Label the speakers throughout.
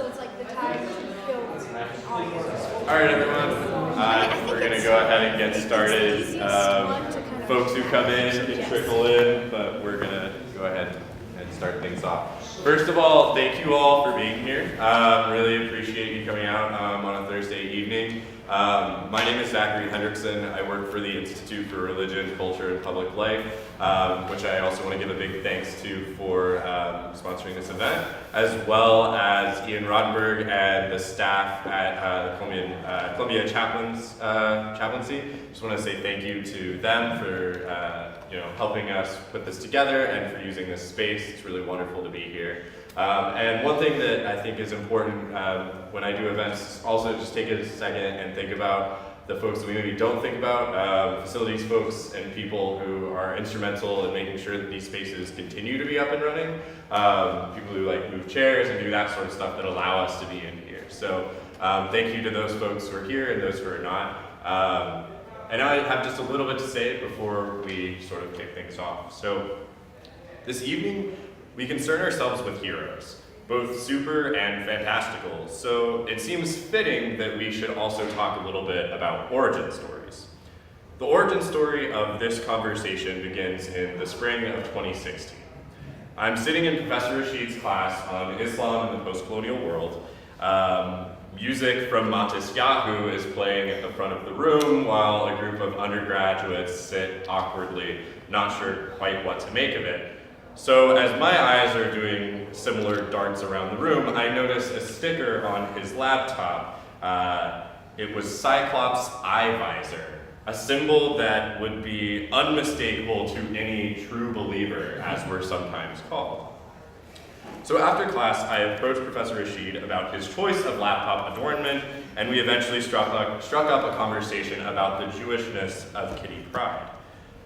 Speaker 1: so it's like the time to build an audience.
Speaker 2: All right, everyone. We're going to go ahead and get started. Folks who come in can trickle in, but we're going to go ahead and start things off. First of all, thank you all for being here. Really appreciate you coming out on a Thursday evening. My name is Zachary Hendrickson. I work for the Institute for Religion, Culture, and Public Life, which I also want to give a big thanks to for sponsoring this event, as well as Ian Rodenberg and the staff at Columbia Chaplaincy. Just want to say thank you to them for helping us put this together and for using this space. It's really wonderful to be here. And one thing that I think is important when I do events, also just take a second and think about the folks that we maybe don't think about, facilities folks and people who are instrumental in making sure that these spaces continue to be up and running, people who like move chairs and do that sort of stuff that allow us to be in here. So thank you to those folks who are here and those who are not. And I have just a little bit to say before we sort of kick things off. So this evening, we concern ourselves with heroes, both super and fantastical, so it seems fitting that we should also talk a little bit about origin stories. The origin story of this conversation begins in the spring of 2016. I'm sitting in Professor Rashid's class on Islam in the post-colonial world. Music from Matisyahu is playing at the front of the room while a group of undergraduates sit awkwardly, not sure quite what to make of it. So as my eyes are doing similar darts around the room, I notice a sticker on his laptop. It was Cyclops' eye visor, a symbol that would be unmistakable to any true believer, as we're sometimes called. So after class, I approached Professor Rashid about his choice of laptop adornment, and we eventually struck up a conversation about the Jewishness of Kitty Pryde.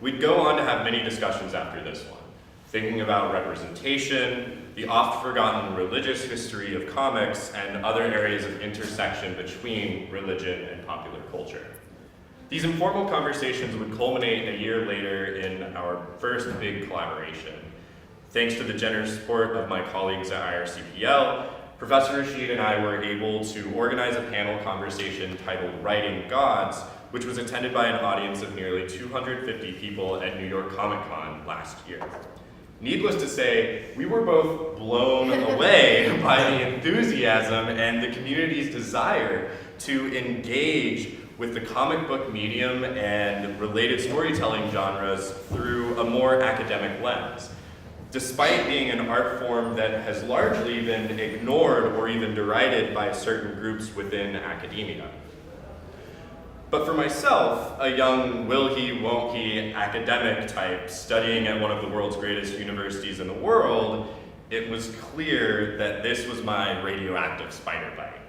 Speaker 2: We'd go on to have many discussions after this one, thinking about representation, the oft-forgotten religious history of comics, and other areas of intersection between religion and popular culture. These informal conversations would culminate a year later in our first big collaboration. Thanks to the generous support of my colleagues at IRCPL, Professor Rashid and I were able to organize a panel conversation titled Writing Gods, which was attended by an audience of nearly 250 people at New York Comic Con last year. Needless to say, we were both blown away by the enthusiasm and the community's desire to engage with the comic book medium and related storytelling genres through a more academic lens. Despite being an art form that has largely been ignored or even derided by certain groups within academia. But for myself, a young will-he, won't-he academic type studying at one of the world's greatest universities in the world, it was clear that this was my radioactive spider bite.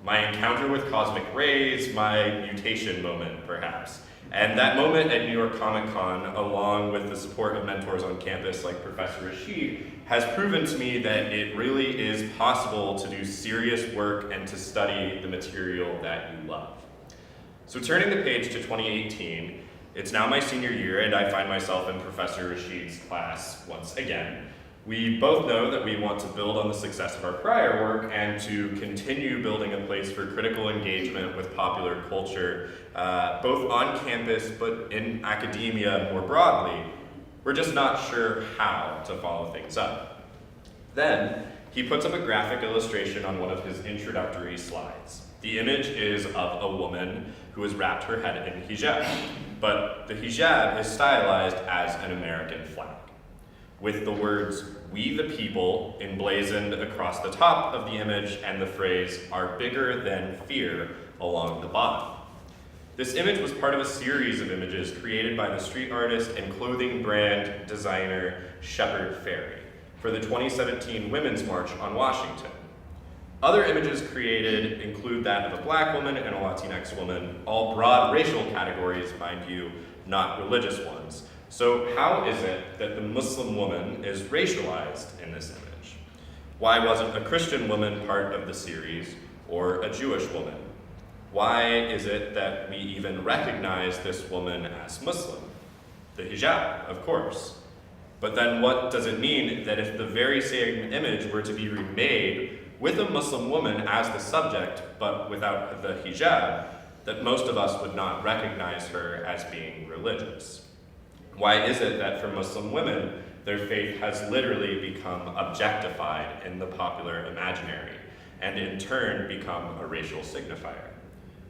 Speaker 2: My encounter with cosmic rays, my mutation moment, perhaps. And that moment at New York Comic Con, along with the support of mentors on campus like Professor Rashid, has proven to me that it really is possible to do serious work and to study the material that you love. So turning the page to 2018, it's now my senior year and I find myself in Professor Rashid's class once again. We both know that we want to build on the success of our prior work and to continue building a place for critical engagement with popular culture, both on campus but in academia more broadly. We're just not sure how to follow things up. Then, he puts up a graphic illustration on one of his introductory slides. The image is of a woman who has wrapped her head in hijab, but the hijab is stylized as an American flag, with the words, "We the people," emblazoned across the top of the image and the phrase, "are bigger than fear," along the bottom. This image was part of a series of images created by the street artist and clothing brand designer Shepard Fairey for the 2017 Women's March on Washington. Other images created include that of a black woman and a Latinx woman, all broad racial categories, mind you, not religious ones. So how is it that the Muslim woman is racialized in this image? Why wasn't a Christian woman part of the series or a Jewish woman? Why is it that we even recognize this woman as Muslim? The hijab, of course. But then what does it mean that if the very same image were to be remade
Speaker 3: with a Muslim woman as the subject, but without the hijab, that most of us would not recognize her as being religious? Why is it that for Muslim women, their faith has literally become objectified in the popular imaginary, and in turn become a racial signifier?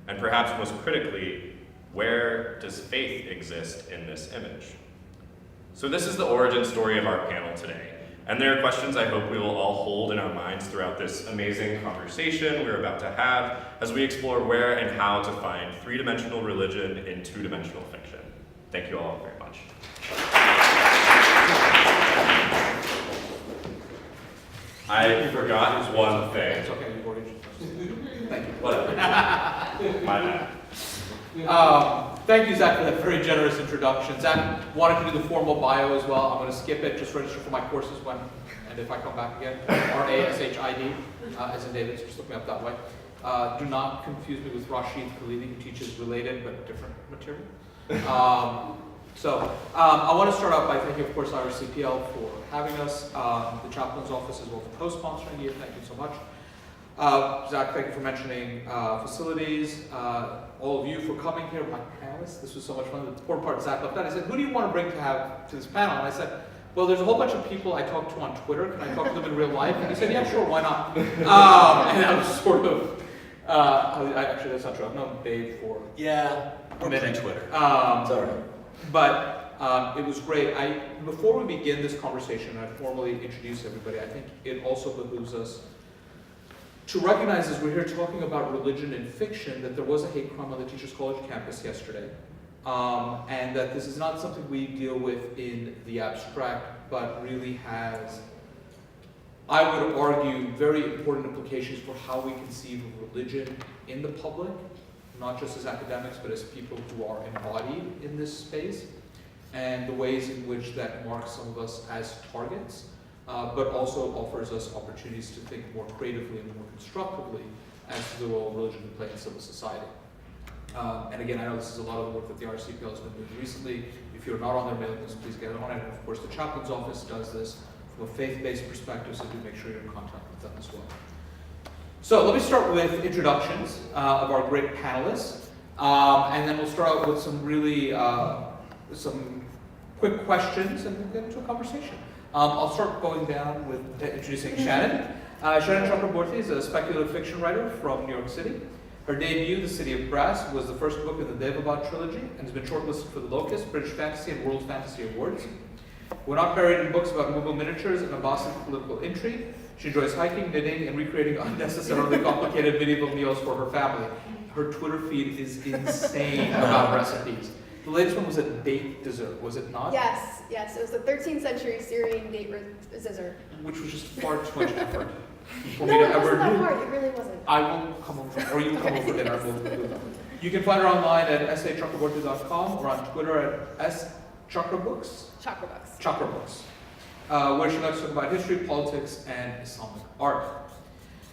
Speaker 3: And perhaps most critically, where does faith exist in this image? So this is the origin story of our panel today. And there are questions I hope we will all hold in our minds throughout this amazing conversation we're about to have as we explore where and how to find three-dimensional religion in two-dimensional fiction. Thank you all very much. I forgot one thing.
Speaker 4: It's okay, you've already introduced. Thank you.
Speaker 3: Whatever. My bad.
Speaker 4: Thank you, Zach, for that very generous introduction. Zach wanted to do the formal bio as well. I'm going to skip it. Just register for my courses when, and if I come back again. R-A-S-H-I-D, as in David, so just look me up that way. Do not confuse me with Rashid Khalidi, who teaches related but different material. I want to start out by thanking, of course, IRCPL for having us, the chaplain's office as well for co-sponsoring you. Thank you so much. Zach, thank you for mentioning facilities. All of you for coming here, my panelists. This was so much fun. The important part Zach left out. I said, who do you want to bring to have to this panel? And I said, well, there's a whole bunch of people I talk to on Twitter. Can I talk to them in real life? And he said, yeah, sure, why not? And I was sort of, actually, that's not true. I've known Dave for
Speaker 5: a minute. Twitter.
Speaker 4: Sorry. But it was great. Before we begin this conversation, I formally introduce everybody. I think it also behooves us to recognize, as we're here talking about religion and fiction, that there was a hate crime on the Teachers College campus yesterday, and that this is not something we deal with in the abstract, but really has, I would argue, very important implications for how we conceive of religion in the public, not just as academics, but as people who are embodied in this space, and the ways in which that marks some of us as targets, but also offers us opportunities to think more creatively and more constructively as to the role religion can play in civil society. And again, I know this is a lot of the work that the IRCPL has been doing recently. If you're not on their mailing list, please get on it. And of course, the chaplain's office does this from a faith-based perspective, so do make sure you're in contact with them as well. So let me start with introductions of our great panelists, and then we'll start out with some really some quick questions, and we'll get into a conversation. I'll start going down with introducing Shannon. Shannon Chakraborty is a speculative fiction writer from New York City. Her debut, The City of Brass, was the first book in the Devabad trilogy and has been shortlisted for the Locust, British Fantasy, and World Fantasy Awards. We're not buried in books about Mughal miniatures and Abbasid political intrigue. She enjoys hiking, knitting, and recreating unnecessarily complicated medieval meals for her family. Her Twitter feed is insane about recipes. The latest one was a date dessert, was it not?
Speaker 1: Yes. It was the 13th century Syrian date dessert.
Speaker 4: Which was just far too much effort for
Speaker 1: No,
Speaker 4: me to
Speaker 1: it
Speaker 4: ever
Speaker 1: wasn't that
Speaker 4: do.
Speaker 1: hard. It really wasn't.
Speaker 4: I will come over, or you will come over dinner. You can find her online at sachakraborty.com or on Twitter at schakrabooks. Chakrabooks. Where she likes to talk about history, politics, and Islamic art.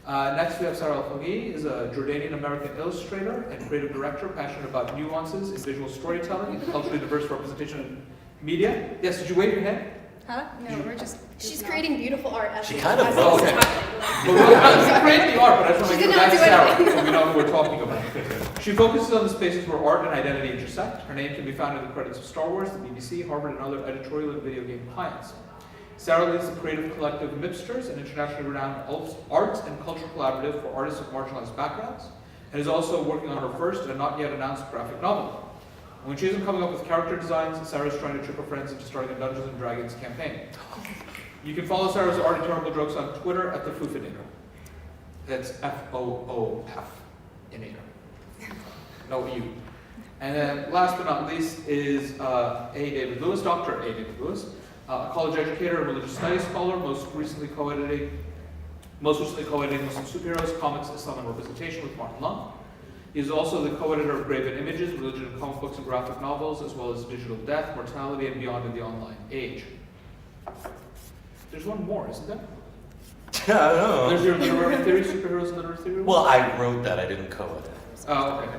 Speaker 4: Next we have Sara Alfageeh, is a Jordanian-American illustrator and creative director passionate about nuances in visual storytelling and culturally diverse representation in media. Yes, did you wave your hand?
Speaker 1: Huh? No, we're just. She's creating beautiful art. As
Speaker 5: She
Speaker 1: we-
Speaker 5: kind of
Speaker 1: as
Speaker 5: wrote
Speaker 1: it's
Speaker 5: it.
Speaker 1: happening.
Speaker 4: Well, we create the art, but I just want to
Speaker 1: She
Speaker 4: make
Speaker 1: did
Speaker 4: sure
Speaker 1: not
Speaker 4: that's
Speaker 1: do
Speaker 4: Sarah,
Speaker 1: anything.
Speaker 4: so we know who we're talking about. She focuses on the spaces where art and identity intersect. Her name can be found in the credits of Star Wars, the BBC, Harvard, and other editorial and video game clients. Sarah leads the creative collective Mipsters, an internationally renowned arts and culture collaborative for artists of marginalized backgrounds, and is also working on her first and not yet announced graphic novel. When she isn't coming up with character designs, Sarah's trying to trick her friends into starting a Dungeons and Dragons campaign. You can follow Sarah's art and terrible jokes on Twitter at the Foofinator. That's F-O-O-F-inator. No U. And then last but not least is Dr. A. David Lewis, a college educator and religious studies scholar, most recently co-editing Muslim Superheroes, Comics, Islam, and Representation with Martin Lung. He is also the co-editor of Graven Images, Religion in Comic Books and Graphic Novels, as well as Digital Death, Mortality, and Beyond in the Online Age. There's one more, isn't there?
Speaker 5: I don't know.
Speaker 4: There's your literary theory, superheroes literary theory?
Speaker 5: Well, I wrote that. I didn't co-edit.
Speaker 4: Oh, okay.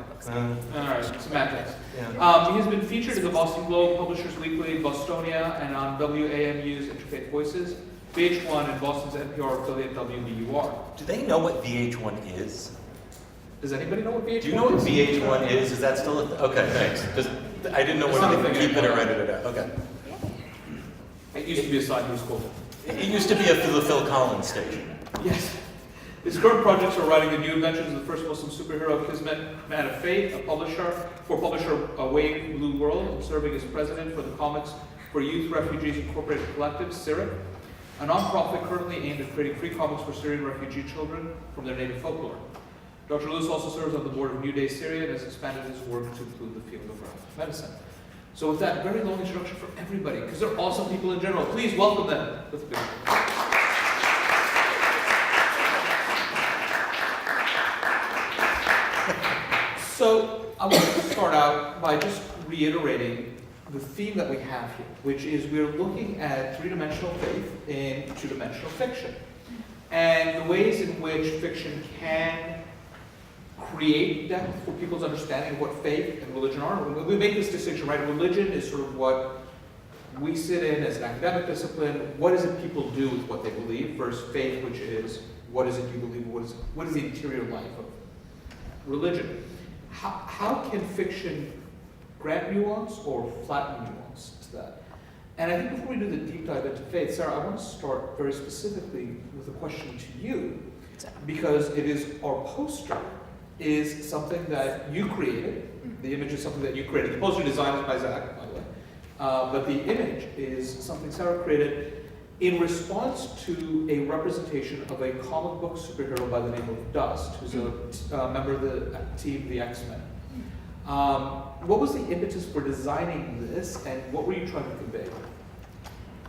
Speaker 4: All right, semantics.
Speaker 5: Yeah.
Speaker 4: He has been featured in the Boston Globe, Publishers Weekly, Bostonia, and on WAMU's Interfaith Voices. VH1 and Boston's NPR affiliate WBUR.
Speaker 5: Do they know what VH1 is?
Speaker 4: Does anybody know what VH1 is?
Speaker 5: Do you know what VH1 is? Is that still a okay, thanks. Just, I didn't know
Speaker 4: It's
Speaker 5: whether
Speaker 4: not a
Speaker 5: they
Speaker 4: thing
Speaker 5: keep it or
Speaker 4: anymore.
Speaker 5: read it out. Okay.
Speaker 4: It used to be a side news school.
Speaker 5: It used to be a Phil Collins station.
Speaker 4: Yes. His current projects are writing the new adventures of the first Muslim superhero, Kismet, Man of Fate, publisher Wave Blue World, and serving as president for the Comics for Youth Refugees Incorporated Collective, SIRIC, a nonprofit currently aimed at creating free comics for Syrian refugee children from their native folklore. Dr. Lewis also serves on the board of New Day Syria and has expanded his work to include the field of medicine. So with that very long introduction for everybody, because they're awesome people in general, please welcome them. Let's begin. So I want to start out by just reiterating the theme that we have here, which is we're looking at three-dimensional faith in two-dimensional fiction, and the ways in which fiction can create depth for people's understanding of what faith and religion are. We make this distinction, right? Religion is sort of what we sit in as an academic discipline. What is it people do with what they believe, versus faith, which is what is it you believe, what is the interior life of religion. How can fiction grant nuance or flatten nuance to that? And I think before we do the deep dive into faith, Sara, I want to start very specifically with a question to you, because it is our poster is something that you created. The image is something that you created. The poster design is by Zach, by the way. But the image is something Sara created in response to a representation of a comic book superhero by the name of Dust, who's a member of the team, the X-Men. What was the impetus for designing this, and what were you trying to convey?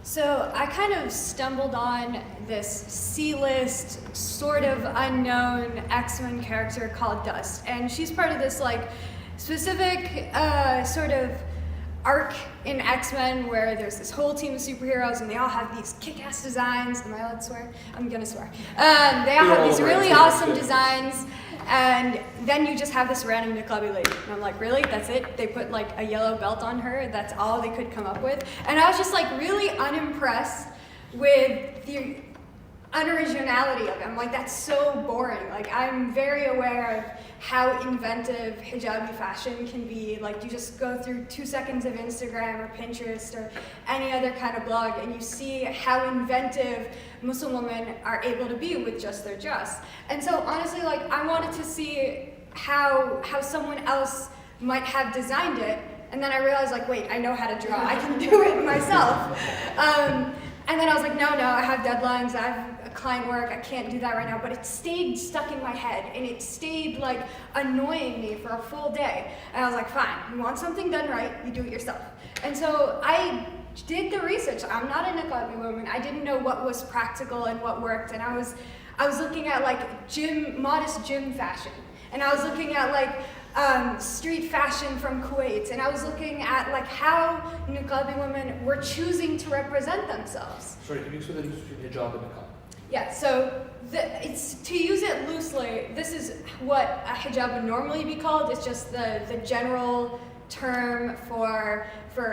Speaker 1: So I kind of stumbled on this C-list, sort of unknown X-Men character called Dust, and she's part of this like specific sort of arc in X-Men where there's this whole team of superheroes and they all have these kick-ass designs. Am I allowed to swear? I'm gonna swear. They all have these really awesome designs, and then you just have this random Niqabi lady. And I'm like, really? That's it? They put like a yellow belt on her? That's all they could come up with? And I was just like really unimpressed with the unoriginality of it. I'm like, that's so boring. Like, I'm very aware of how inventive hijabi fashion can be. Like, you just go through 2 seconds of Instagram or Pinterest or any other kind of blog, and you see how inventive Muslim women are able to be with just their dress. And so, honestly, like, I wanted to see how someone else might have designed it, and then I realized, like, wait, I know how to draw. I can do it myself. And then I was like, no, I have deadlines, I have a client work, I can't do that right now. But it stayed stuck in my head, and it stayed like annoying me for a full day. And I was like, fine, you want something done right, you do it yourself. And so I did the research. I'm not a Niqabi woman. I didn't know what was practical and what worked. And I was looking at like modest gym fashion. And I was looking at like street fashion from Kuwait, and I was looking at like how Niqabi women were choosing to represent themselves.
Speaker 4: Sorry, can you explain the difference between hijab and niqab?
Speaker 1: Yeah, so it's to use it loosely. This is what a hijab would normally be called. It's just the general term for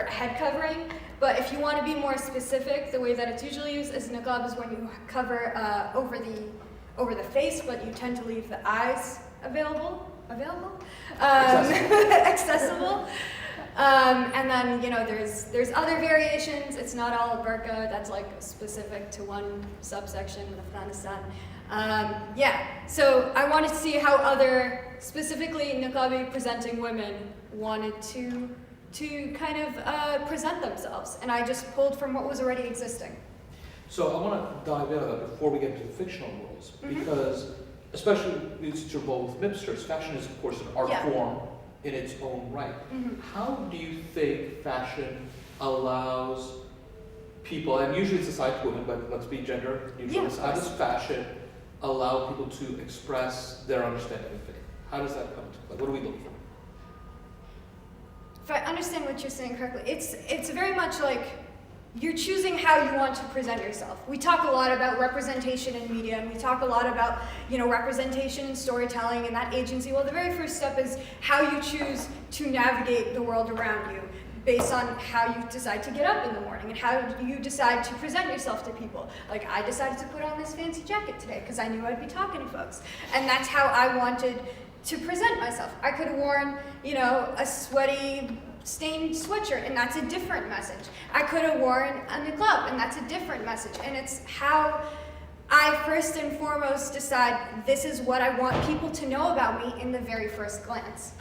Speaker 1: head covering. But if you want to be more specific, the way that it's usually used as niqab is when you cover over the face, but you tend to leave the eyes accessible. And then, you know, there's other variations. It's not all a burqa. That's like specific to one subsection in Afghanistan. So I wanted to see how other, specifically Niqabi presenting women, wanted to kind of present themselves. And I just pulled from what was already existing.
Speaker 4: So I want to dive into that before we get to the fictional worlds, because especially since you're both mipsters, fashion is of course an art form in its own right. How do you think fashion allows people, and usually it's assigned to women, but let's be gender neutral, how does fashion allow people to express their understanding of faith? How does that come into play? What do we look for?
Speaker 1: If I understand what you're saying correctly, it's very much like you're choosing how you want to present yourself. We talk a lot about representation in media, and we talk a lot about, you know, representation in storytelling and that agency. Well, the very first step is how you choose to navigate the world around you. based on how you decide to get up in the morning and how you decide to present yourself to people. Like, I decided to put on this fancy jacket today because I knew I'd be talking to folks. And that's how I wanted to present myself. I could have worn, you know, a sweaty, stained sweatshirt, and that's a different message. I could have worn a niqab, and that's a different message. And it's how I first and foremost decide this is what I want people to know about me in the very first glance.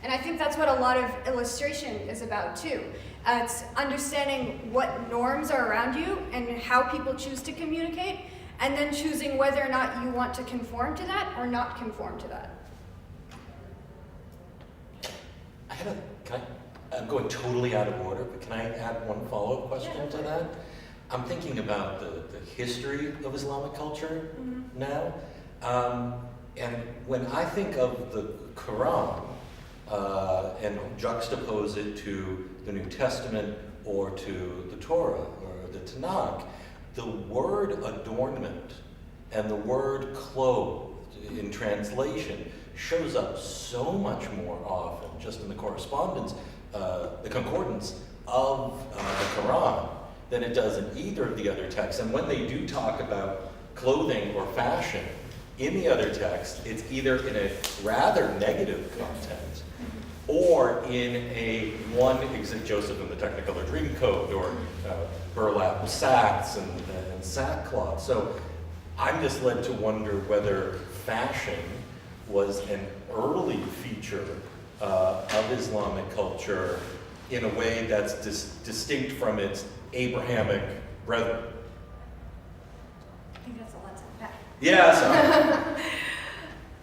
Speaker 1: And I think that's what a lot of illustration is about too. It's understanding what norms are around you and how people choose to communicate, and then choosing whether or not you want to conform to that or not conform to that.
Speaker 5: I'm going totally out of order, but can I add one follow-up question to that? I'm thinking about the history of Islamic culture now. And when I think of the Quran and juxtapose it to the New Testament or to the Torah or the Tanakh, the word adornment and the word clothed in translation shows up so much more often just in the correspondence, the concordance of the Quran than it does in either of the other texts. And when they do talk about clothing or fashion in the other text, it's either in a rather negative content or in a Joseph in the Technicolor Dreamcoat or burlap sacks and sackcloth. So I'm just led to wonder whether fashion was an early feature of Islamic culture in a way that's distinct from its Abrahamic brethren.
Speaker 1: I think that's a lot to unpack.
Speaker 5: Yeah, sorry.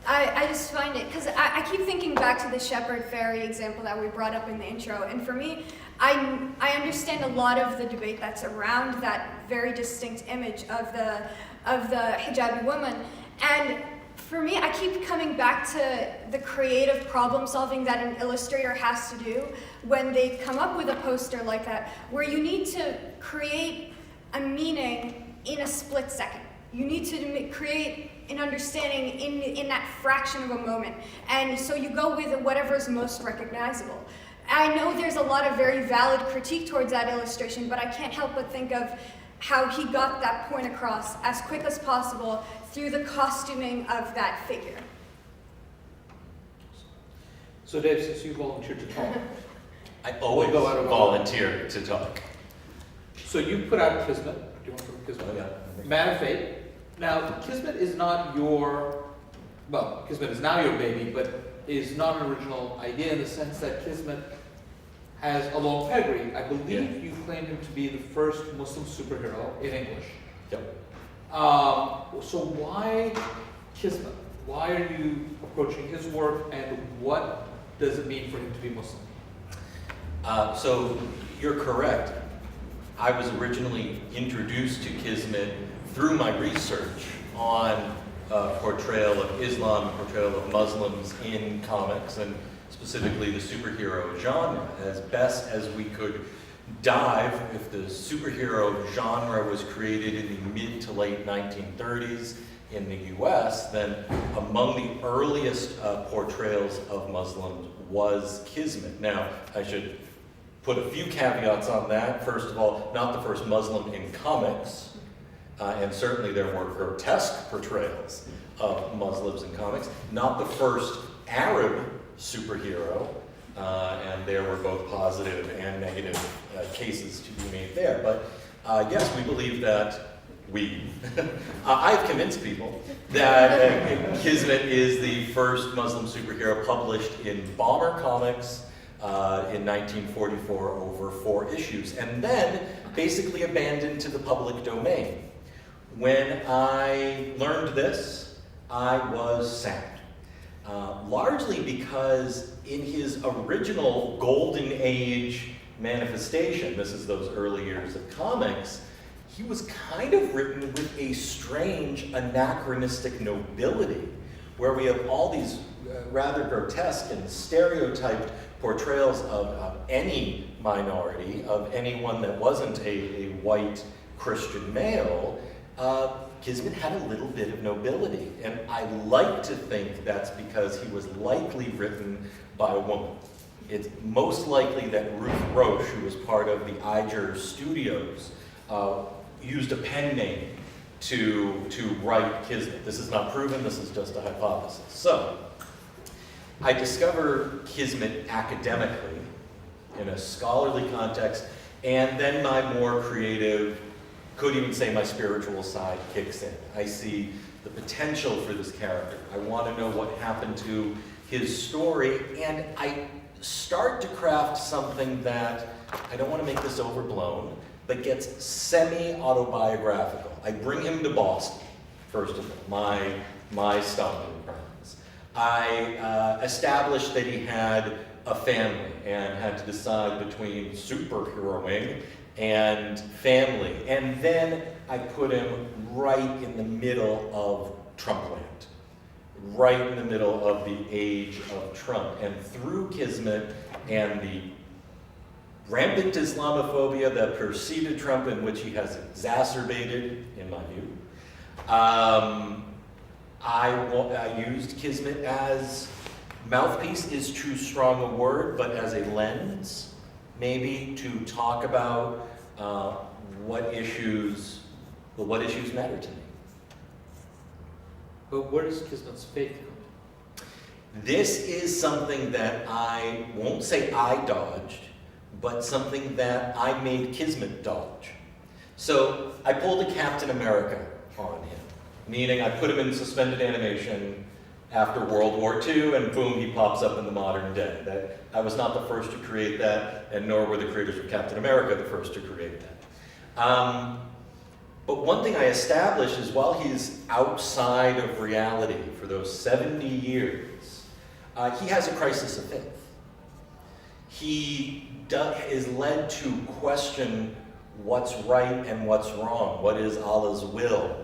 Speaker 1: I just find it, because I keep thinking back to the shepherd fairy example that we brought up in the intro, and for me, I understand a lot of the debate that's around that very distinct image of the hijabi woman, and for me, I keep coming back to the creative problem solving that an illustrator has to do when they come up with a poster like that, where you need to create a meaning in a split second. You need to create an understanding in that fraction of a moment. And so you go with whatever's most recognizable. I know there's a lot of very valid critique towards that illustration, but I can't help but think of how he got that point across as quick as possible through the costuming of that figure.
Speaker 4: So Dave, since you volunteered to talk.
Speaker 5: I always volunteer to talk.
Speaker 4: So you put out Kismet. Do you want to put Kismet?
Speaker 5: Oh, yeah.
Speaker 4: Man of Fate. Now, Kismet is not Kismet is now your baby, but is not an original idea in the sense that Kismet has a long pedigree. I believe you claimed him to be the first Muslim superhero in English.
Speaker 5: Yep.
Speaker 4: So why Kismet? Why are you approaching his work, and what does it mean for him to be Muslim?
Speaker 5: So you're correct. I was originally introduced to Kismet through my research on portrayal of Islam, portrayal of Muslims in comics, and specifically the superhero genre. As best as we could dive, if the superhero genre was created in the mid to late 1930s in the US, then among the earliest portrayals of Muslims was Kismet. Now, I should put a few caveats on that. First of all, not the first Muslim in comics, and certainly there were grotesque portrayals of Muslims in comics. Not the first Arab superhero, and there were both positive and negative cases to be made there. But yes, we believe that I've convinced people that Kismet is the first Muslim superhero published in Bomber Comics in 1944 over 4 issues, and then basically abandoned to the public domain. When I learned this, I was sad. Largely because in his original Golden Age manifestation, this is those early years of comics, he was kind of written with a strange anachronistic nobility, where we have all these rather grotesque and stereotyped portrayals of any minority, of anyone that wasn't a white Christian male. Kismet had a little bit of nobility, and I like to think that's because he was likely written by a woman. it's most likely that Ruth Roche, who was part of the Iger Studios, used a pen name to write Kismet. This is not proven, this is just a hypothesis. So, I discover Kismet academically, in a scholarly context, and then my more creative, could even say my spiritual side kicks in. I see the potential for this character. I want to know what happened to his story, and I start to craft something that, I don't want to make this overblown, but gets semi-autobiographical. I bring him to Boston, first of all, my stomping grounds. I established that he had a family and had to decide between superheroing and family. And then I put him right in the middle of Trumpland, right in the middle of the age of Trump. And through Kismet and the rampant Islamophobia that preceded Trump, in which he has exacerbated, in my view, I used Kismet as mouthpiece is too strong a word, but as a lens, maybe to talk about what issues matter to me.
Speaker 4: But where does Kismet's faith come in?
Speaker 5: This is something that I won't say I dodged, but something that I made Kismet dodge. So I pulled a Captain America on him, meaning I put him in suspended animation after World War II, and boom, he pops up in the modern day. I was not the first to create that, and nor were the creators of Captain America the first to create that. But one thing I established is while he's outside of reality for those 70 years, he has a crisis of faith. He is led to question what's right and what's wrong. What is Allah's will?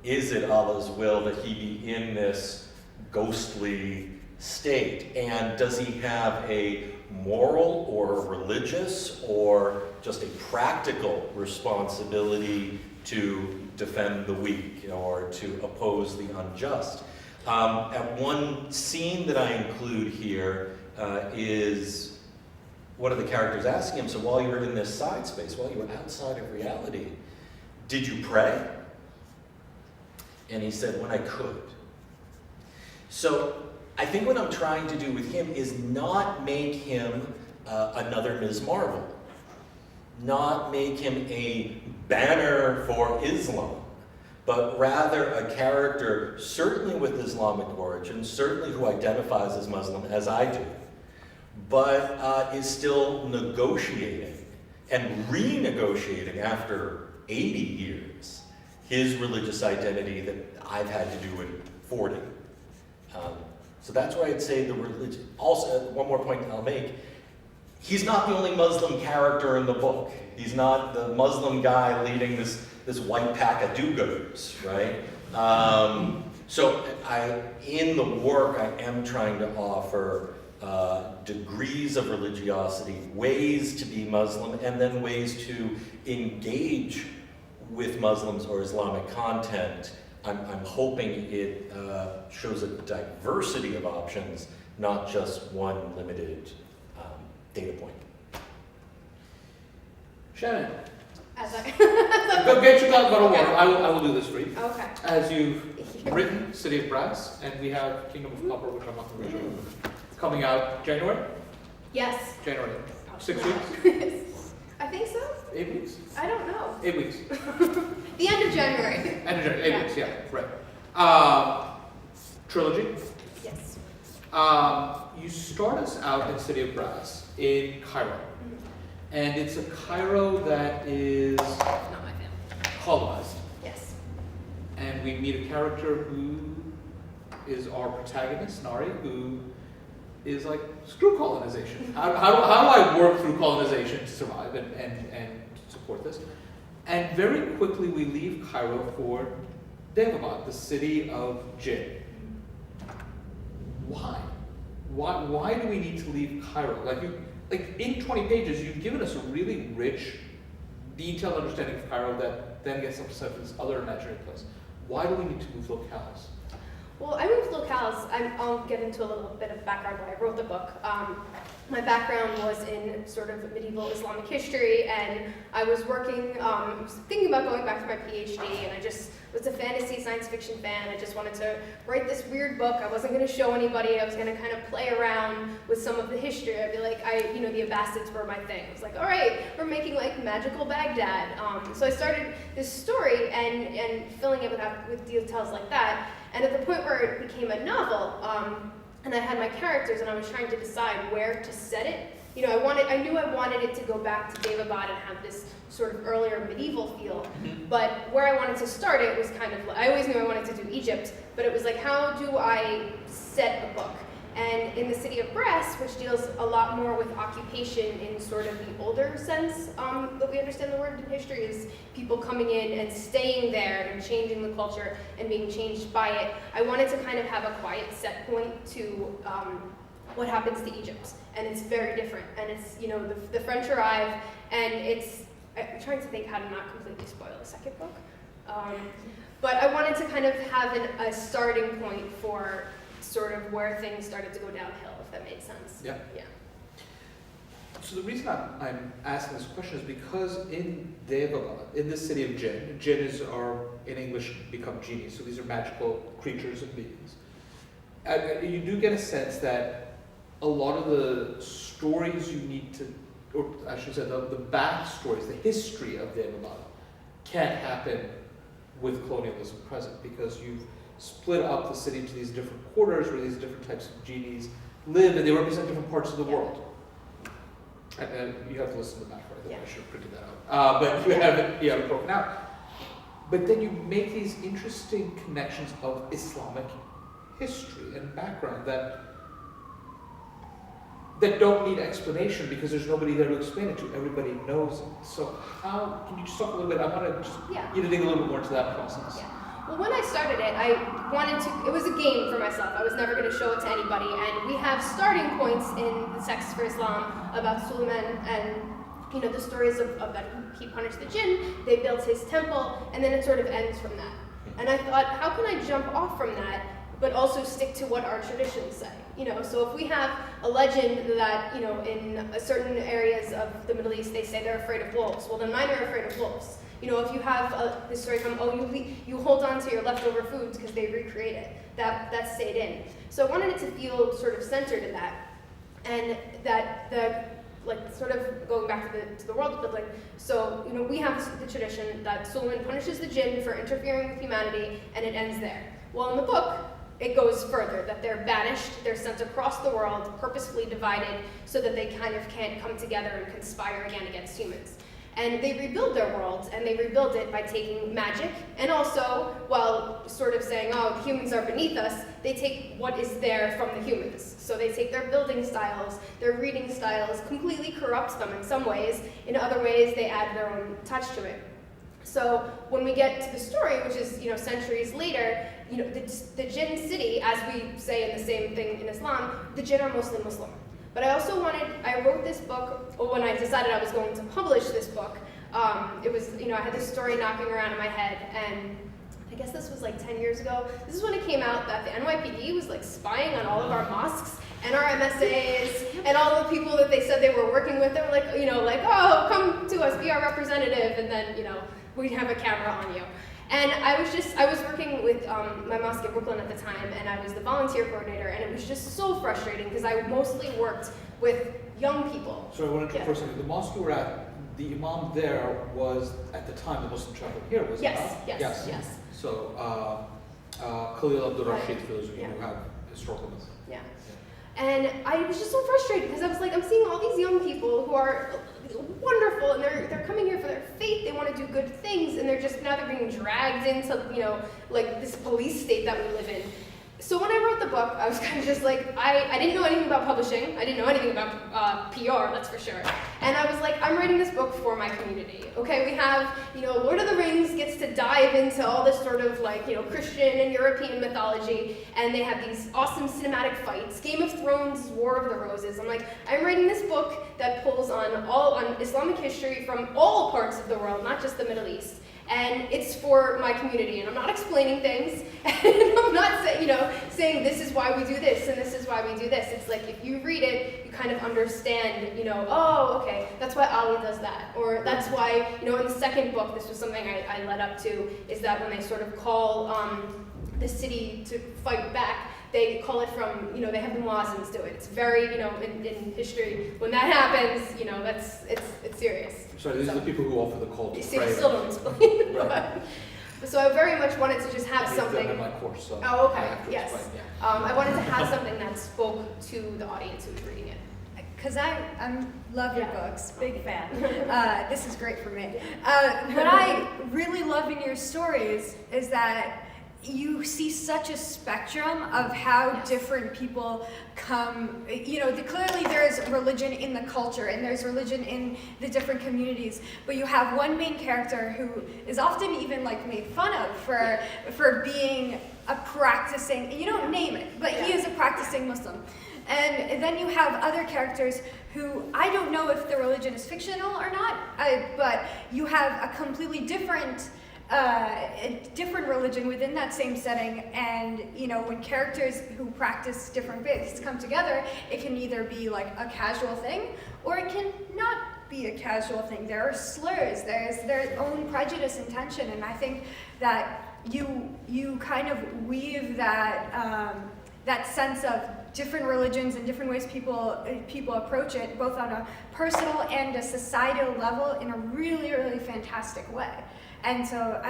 Speaker 5: Is it Allah's will that he be in this ghostly state? And does he have a moral or a religious or just a practical responsibility to defend the weak or to oppose the unjust? At one scene that I include here is one of the characters asking him, so while you were in this side space, while you were outside of reality, did you pray? And he said, when I could. So I think what I'm trying to do with him is not make him another Ms. Marvel, not make him a banner for Islam, but rather a character certainly with Islamic origin, certainly who identifies as Muslim as I do, but is still negotiating and renegotiating after 80 years his religious identity that I've had to do in 40. So that's why I'd say the religion. Also, one more point I'll make, he's not the only Muslim character in the book. He's not the Muslim guy leading this white pack of do-gooders, right? So in the work, I am trying to offer degrees of religiosity, ways to be Muslim, and then ways to engage with Muslims or Islamic content. I'm hoping it shows a diversity of options, not just one limited data point.
Speaker 4: Shannon,
Speaker 1: Go
Speaker 4: go get your bottle of water. I will do this for you.
Speaker 1: Okay.
Speaker 4: As you've written City of Brass, and we have Kingdom of Copper, which I'm not going to show, coming out January?
Speaker 1: Yes.
Speaker 4: January. 6 weeks?
Speaker 1: I think so.
Speaker 4: 8 weeks?
Speaker 1: I don't know.
Speaker 4: 8 weeks.
Speaker 1: The end of January.
Speaker 4: End of January, 8 weeks, yeah, right. Trilogy.
Speaker 1: Yes.
Speaker 4: You start us out in City of Brass in Cairo. And it's a Cairo that is
Speaker 1: Not my family.
Speaker 4: colonized.
Speaker 1: Yes.
Speaker 4: And we meet a character who is our protagonist, Nari, who is like, screw colonization. How do I work through colonization to survive and support this? And very quickly we leave Cairo for Devabad, the city of Jinn. Why? Why do we need to leave Cairo? Like in 20 pages, you've given us a really rich, detailed understanding of Cairo that then gets upset with this other imaginary place. Why do we need to move locales?
Speaker 1: Well, I moved locales. I'll get into a little bit of background why I wrote the book.
Speaker 6: my background was in sort of medieval Islamic history, and I was working, was thinking about going back to my PhD, and I just was a fantasy science fiction fan. I just wanted to write this weird book. I wasn't going to show anybody. I was going to kind of play around with some of the history. I'd be like, the Abbasids were my thing. I was like, all right, we're making like magical Baghdad. So I started this story and filling it with details like that. And at the point where it became a novel, and I had my characters, and I was trying to decide where to set it. I knew I wanted it to go back to Daevabad and have this sort of earlier medieval feel, but where I wanted to start it was kind of, I always knew I wanted to do Egypt, but it was like, how do I set a book? And in the city of Brass, which deals a lot more with occupation in sort of the older sense that we understand the word in history, is people coming in and staying there and changing the culture and being changed by it. I wanted to kind of have a quiet set point to what happens to Egypt. And it's very different. And it's, the French arrive, and I'm trying to think how to not completely spoil the second book. But I wanted to kind of have a starting point for sort of where things started to go downhill, if that made sense.
Speaker 4: Yeah.
Speaker 6: Yeah.
Speaker 4: So the reason I'm asking this question is because in Daevabad, in the city of Jinn, jinns are, in English, become genies, so these are magical creatures and beings. You do get a sense that a lot of the stories you need to, or I should say the backstories, the history of Daevabad can't happen with colonialism present, because you've split up the city into these different quarters where these different types of genies live, and they represent different parts of the world. And you have to listen to the background. I think I should have printed that out. But you have it broken out. But then you make these interesting connections of Islamic history and background that don't need explanation, because there's nobody there to explain it to. Everybody knows it. So how, can you just talk a little bit? I want to just you to dig a little bit more into that process.
Speaker 6: Yeah. Well, when I started it, I wanted to, it was a game for myself. I was never going to show it to anybody. And we have starting points in the Texts for Islam about Suleiman and, the stories of that he punished the jinn. They built his temple, and then it sort of ends from that. And I thought, how can I jump off from that, but also stick to what our traditions say? So if we have a legend that, in certain areas of the Middle East, they say they're afraid of wolves. Well, then mine are afraid of wolves. If you have this story come, you hold on to your leftover foods because they recreate it. That stayed in. So I wanted it to feel sort of centered in that, and sort of going back to the world building. So we have the tradition that Suleiman punishes the jinn for interfering with humanity, and it ends there. Well, in the book, it goes further, that they're banished, they're sent across the world, purposefully divided, so that they kind of can't come together and conspire again against humans. And they rebuild their world, and they rebuild it by taking magic, and also, while sort of saying, oh, humans are beneath us, they take what is there from the humans. So they take their building styles, their reading styles, completely corrupt them in some ways. In other ways, they add their own touch to it. So when we get to the story, which is centuries later, the jinn city, as we say in the same thing in Islam, the jinn are mostly Muslim. But I wrote this book, when I decided I was going to publish this book, it was, I had this story knocking around in my head, and I guess this was like 10 years ago. This is when it came out that the NYPD was like spying on all of our mosques and our MSAs and all the people that they said they were working with. They were like, oh, come to us, be our representative, and then, we'd have a camera on you. And I was working with my mosque in Brooklyn at the time, and I was the volunteer coordinator, and it was just so frustrating because I mostly worked with young people.
Speaker 4: So I want to first the mosque you were at, the imam there was, at the time, the Muslim chaplain here, was it not?
Speaker 6: Yes.
Speaker 4: So, Khalil Abdul Rashid, for those of you who have historical myths.
Speaker 6: Yeah. And I was just so frustrated because I was like, I'm seeing all these young people who are wonderful, and they're coming here for their faith, they want to do good things, and they're being dragged into, this police state that we live in. So when I wrote the book, I was kind of just like, I didn't know anything about publishing, I didn't know anything about PR, that's for sure. And I was like, I'm writing this book for my community. Okay, we have, Lord of the Rings gets to dive into all this sort of Christian and European mythology, and they have these awesome cinematic fights. Game of Thrones, War of the Roses. I'm like, I'm writing this book that pulls on Islamic history from all parts of the world, not just the Middle East. And it's for my community, and I'm not explaining things, and I'm not saying this is why we do this and this is why we do this. It's like if you read it, you kind of understand, oh, okay, that's why Ali does that, or that's why, in the second book, this was something I led up to, is that when they sort of call the city to fight back, they call it from, they have the Muazzins do it. It's very, in history, when that happens, it's serious.
Speaker 4: Sorry, these are the people who offer the call to
Speaker 6: See, I
Speaker 4: pray.
Speaker 6: still don't explain.
Speaker 4: Right.
Speaker 6: So I very much wanted to just have
Speaker 4: I've
Speaker 6: something.
Speaker 4: done in my course, so
Speaker 6: Oh, okay.
Speaker 4: I have to
Speaker 6: Yes.
Speaker 4: explain, yeah.
Speaker 6: I wanted to have something that spoke to the audience who was reading it.
Speaker 1: Because I love your
Speaker 6: Yeah.
Speaker 1: books, big fan. This is great for me. What I really love in your stories is that you see such a spectrum of how different people come, clearly there's religion in the culture and there's religion in the different communities, but you have one main character who is often even made fun of for being a practicing, you don't name it, but he is a practicing Muslim. And then you have other characters who, I don't know if the religion is fictional or not, but you have a completely different religion within that same setting, and when characters who practice different faiths come together, it can either be a casual thing or it can not be a casual thing. There are slurs, there's their own prejudice and tension, and I think that you kind of weave that sense of different religions and different ways people approach it, both on a personal and a societal level, in a really, really fantastic way. And so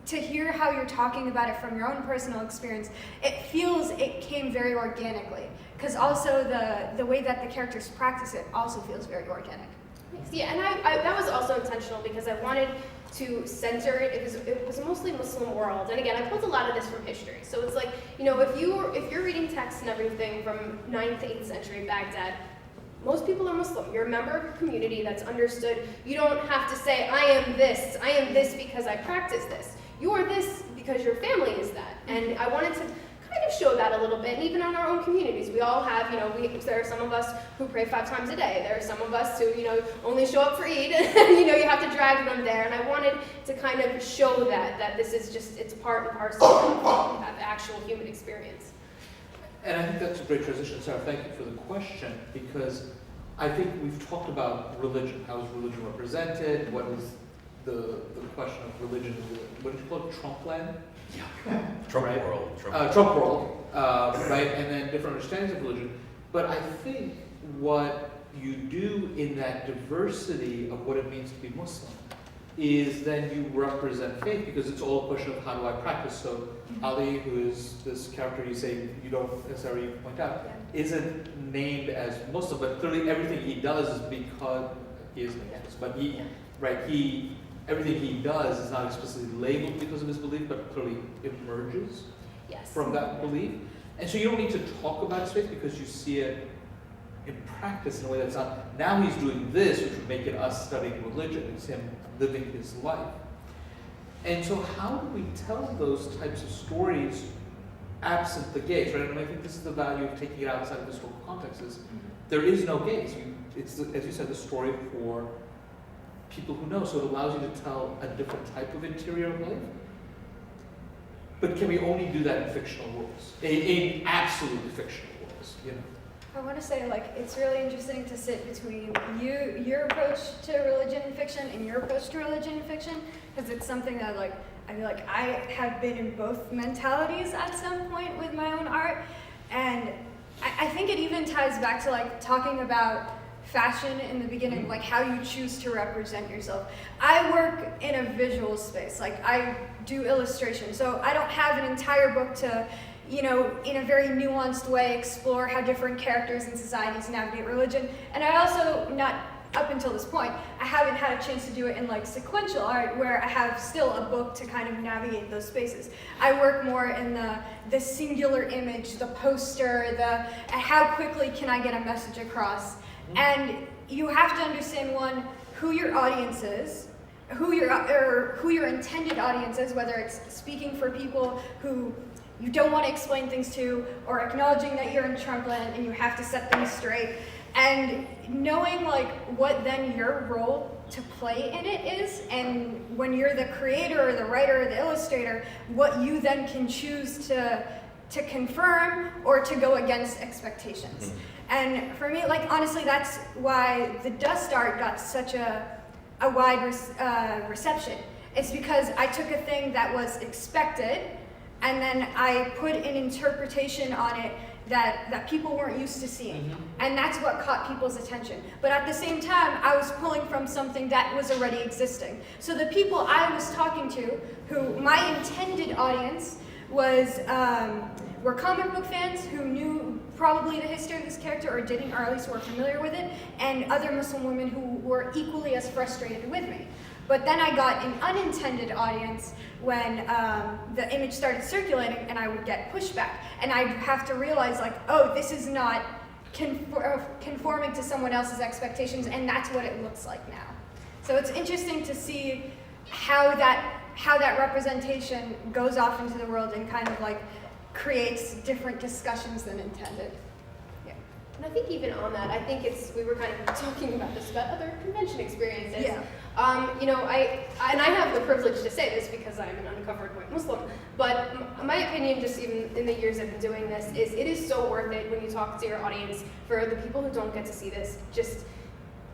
Speaker 1: to hear how you're talking about it from your own personal experience, it came very organically. Because also the way that the characters practice it also feels very organic.
Speaker 6: Yeah, and I that was also intentional because I wanted to center it. It was a mostly Muslim world, and again, I pulled a lot of this from history. So it's like, if you're reading texts and everything from 9th to 8th century Baghdad, most people are Muslim. You're a member of a community that's understood. You don't have to say, I am this because I practice this. You are this because your family is that. And I wanted to kind of show that a little bit, and even in our own communities. We all have, there are some of us who pray 5 times a day. There are some of us who, only show up for Eid, and, you have to drag them there. And I wanted to kind of show that this is just, it's part and parcel of the actual human experience.
Speaker 4: And I think that's a great transition, Sarah. Thank you for the question, because I think we've talked about religion. How is religion represented? What is the question of religion? What did you call it? Trumpland?
Speaker 5: Yeah. Trump
Speaker 4: right?
Speaker 5: world.
Speaker 4: Trump world, right? And then different understandings of religion. But I think what you do in that diversity of what it means to be Muslim is then you represent faith, because it's all a question of how do I practice. So Ali, who is this character you say you don't necessarily point out, isn't named as Muslim, but clearly everything he does is because he is Muslim. But everything he does is not explicitly labeled because of his belief, but clearly emerges from that belief. And so you don't need to talk about his faith because you see it in practice in a way that's not, now he's doing this, which would make it us studying religion. It's him living his life. And so how do we tell those types of stories absent the gaze, right? And I think this is the value of taking it outside of the historical context is there is no gaze. It's, as you said, the story for people who know, so it allows you to tell a different type of interior life. But can we only do that in fictional worlds? In absolutely fictional worlds,
Speaker 1: I want to say, it's really interesting to sit between your approach to religion and fiction and your approach to religion and fiction, because it's something that, I feel like I have been in both mentalities at some point with my own art, and I think it even ties back to, talking about fashion in the beginning, how you choose to represent yourself. I work in a visual space, I do illustration, so I don't have an entire book to, in a very nuanced way, explore how different characters and societies navigate religion. And I also, not up until this point, I haven't had a chance to do it in sequential art, where I have still a book to kind of navigate those spaces. I work more in the singular image, the poster, how quickly can I get a message across. And you have to understand, one, who your audience is, who your intended audience is, whether it's speaking for people who you don't want to explain things to, or acknowledging that you're in Trumpland and you have to set things straight. And knowing like what then your role to play in it is, and when you're the creator or the writer or the illustrator, what you then can choose to confirm or to go against expectations. And for me, like honestly, that's why the dust art got such a wide reception. It's because I took a thing that was expected, and then I put an interpretation on it that people weren't used to seeing. And that's what caught people's attention. But at the same time, I was pulling from something that was already existing. So the people I was talking to, who my intended audience was, were comic book fans who knew probably the history of this character or didn't, or at least were familiar with it, and other Muslim women who were equally as frustrated with me. But then I got an unintended audience when the image started circulating, and I would get pushback. And I'd have to realize like, oh, this is not conforming to someone else's expectations, and that's what it looks like now. So it's interesting to see how that representation goes off into the world and kind of like creates different discussions than intended. Yeah.
Speaker 6: And I think even on that, I think we were kind of talking about this, about other convention experiences.
Speaker 1: Yeah.
Speaker 6: You know, I have the privilege to say this because I'm an uncovered white Muslim, but my opinion, just even in the years I've been doing this, is it is so worth it when you talk to your audience. For the people who don't get to see this,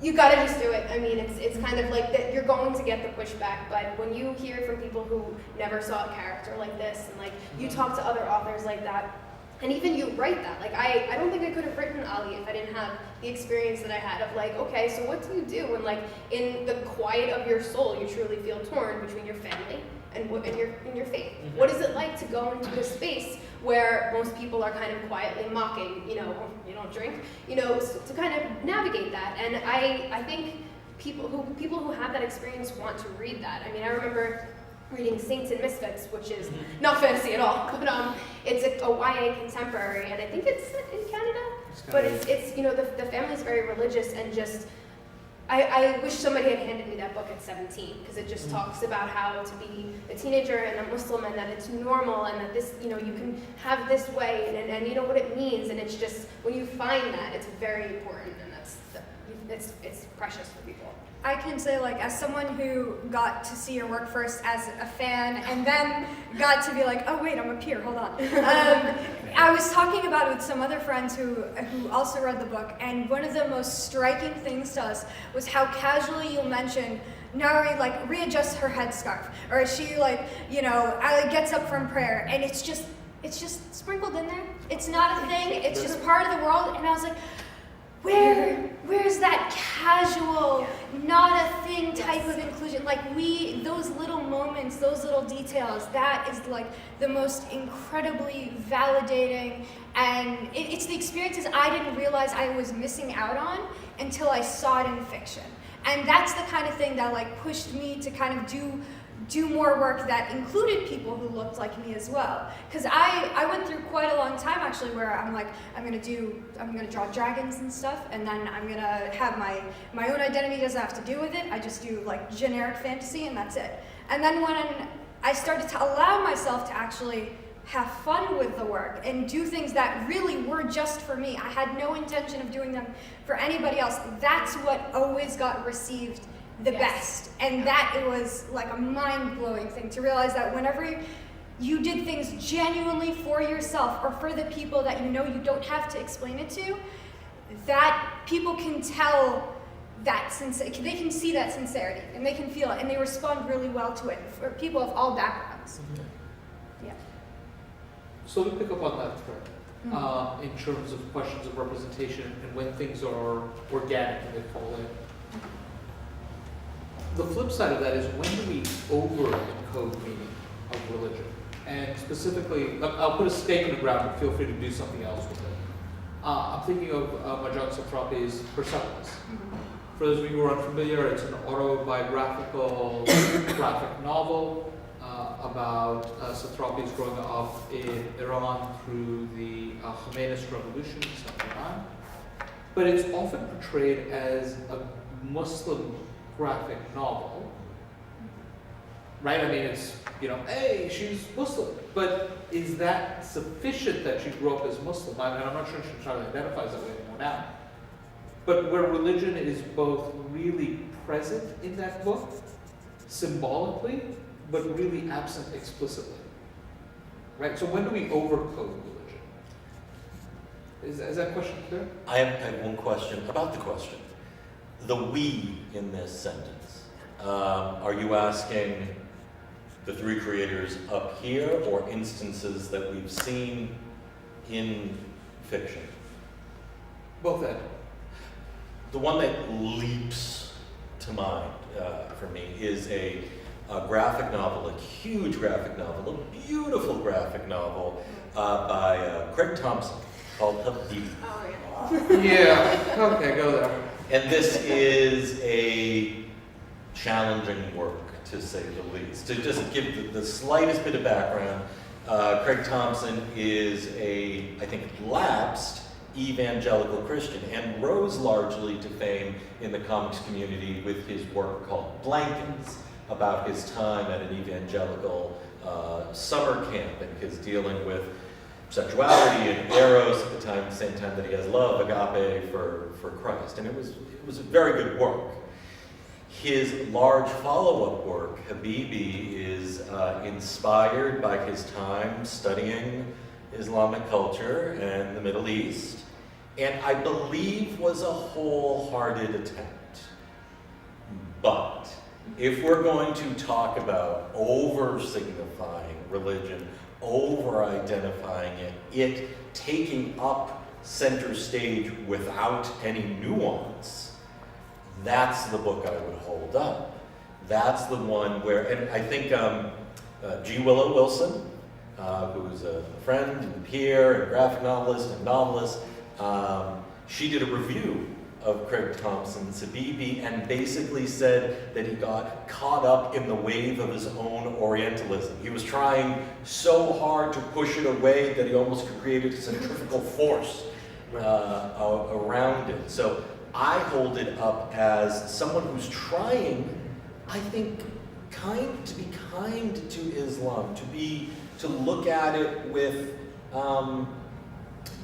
Speaker 6: you gotta just do it. I mean, it's kind of like that you're going to get the pushback, but when you hear from people who never saw a character like this, and like you talk to other authors like that, and even you write that, like I don't think I could have written Ali if I didn't have the experience that I had of like, okay, so what do you do when like in the quiet of your soul you truly feel torn between your family and your faith? What is it like to go into a space where most people are kind of quietly mocking, you know, you don't drink, you know, to kind of navigate that? And I think people who have that experience want to read that. I mean, I remember reading Saints and Misfits, which is not fantasy at all, but it's a YA contemporary, and I think it's in Canada. But it's you know, the family's very religious, and just I wish somebody had handed me that book at 17, because it just talks about how to be a teenager and a Muslim, and that it's normal, and that this, you know, you can have this way, and you know what it means, and it's just, when you find that, it's very important, and it's precious for people.
Speaker 1: I can say, like, as someone who got to see your work first as a fan and then got to be like, oh wait, I'm a peer, hold on. I was talking about it with some other friends who also read the book, and one of the most striking things to us was how casually you'll mention Nari like readjusts her headscarf, or she like, you know, gets up from prayer, and it's just sprinkled in there. It's not a thing, it's just part of the world, and I was like, where's that casual, not a thing type of inclusion? Like those little moments, those little details, that is like the most incredibly validating, and it's the experiences I didn't realize I was missing out on until I saw it in fiction. And that's the kind of thing that like pushed me to kind of do more work that included people who looked like me as well. Because I went through quite a long time actually where I'm like, I'm gonna draw dragons and stuff, and then I'm gonna have my own identity doesn't have to do with it. I just do like generic fantasy, and that's it. And then when I started to allow myself to actually have fun with the work and do things that really were just for me, I had no intention of doing them for anybody else, that's what always got received the best. And that it was like a mind-blowing thing to realize that whenever you did things genuinely for yourself or for the people that you know you don't have to explain it to, that people can tell that they can see that sincerity and they can feel it and they respond really well to it for people of all backgrounds. Yeah.
Speaker 4: So we pick up on that thread in terms of questions of representation and when things are organic and they fall in. The flip side of that is, when do we over-encode meaning of religion? And specifically, I'll put a stake in the ground, but feel free to do something else with it. I'm thinking of Marjane Satrapi's Persepolis. For those of you who are unfamiliar, it's an autobiographical graphic novel about Satrapi's growing up in Iran through the Khomeinist revolution in 1979. But it's often portrayed as a Muslim graphic novel, right? I mean, it's, you know, hey, she's Muslim. But is that sufficient that she grew up as Muslim? I mean, I'm not sure she trying to identify that way anymore now. but where religion is both really present in that book, symbolically, but really absent explicitly. Right? So when do we overcode religion? Is that question clear?
Speaker 5: I have one question about the question. The we in this sentence, are you asking the three creators up here or instances that we've seen in fiction?
Speaker 4: Both Ed.
Speaker 5: The one that leaps to mind for me is a graphic novel, a huge graphic novel, a beautiful graphic novel by Craig Thompson called Habibi.
Speaker 6: Oh, yeah.
Speaker 4: Yeah, okay, go there.
Speaker 5: And this is a challenging work, to say the least. To just give the slightest bit of background, Craig Thompson is I think, lapsed evangelical Christian and rose largely to fame in the comics community with his work called Blankets, about his time at an evangelical summer camp and his dealing with sexuality and eros at the same time that he has love, agape, for Christ. And it was a very good work. His large follow-up work, Habibi, is inspired by his time studying Islamic culture and the Middle East, and I believe was a wholehearted attempt. But if we're going to talk about over-signifying religion, over-identifying it taking up center stage without any nuance, that's the book I would hold up. That's the one where, and I think G. Willow Wilson, who's a friend and peer and graphic novelist and novelist, she did a review of Craig Thompson's Habibi and basically said that he got caught up in the wave of his own Orientalism. He was trying so hard to push it away that he almost created a centrifugal force around it. So I hold it up as someone who's trying, I think, to be kind to Islam, to look at it with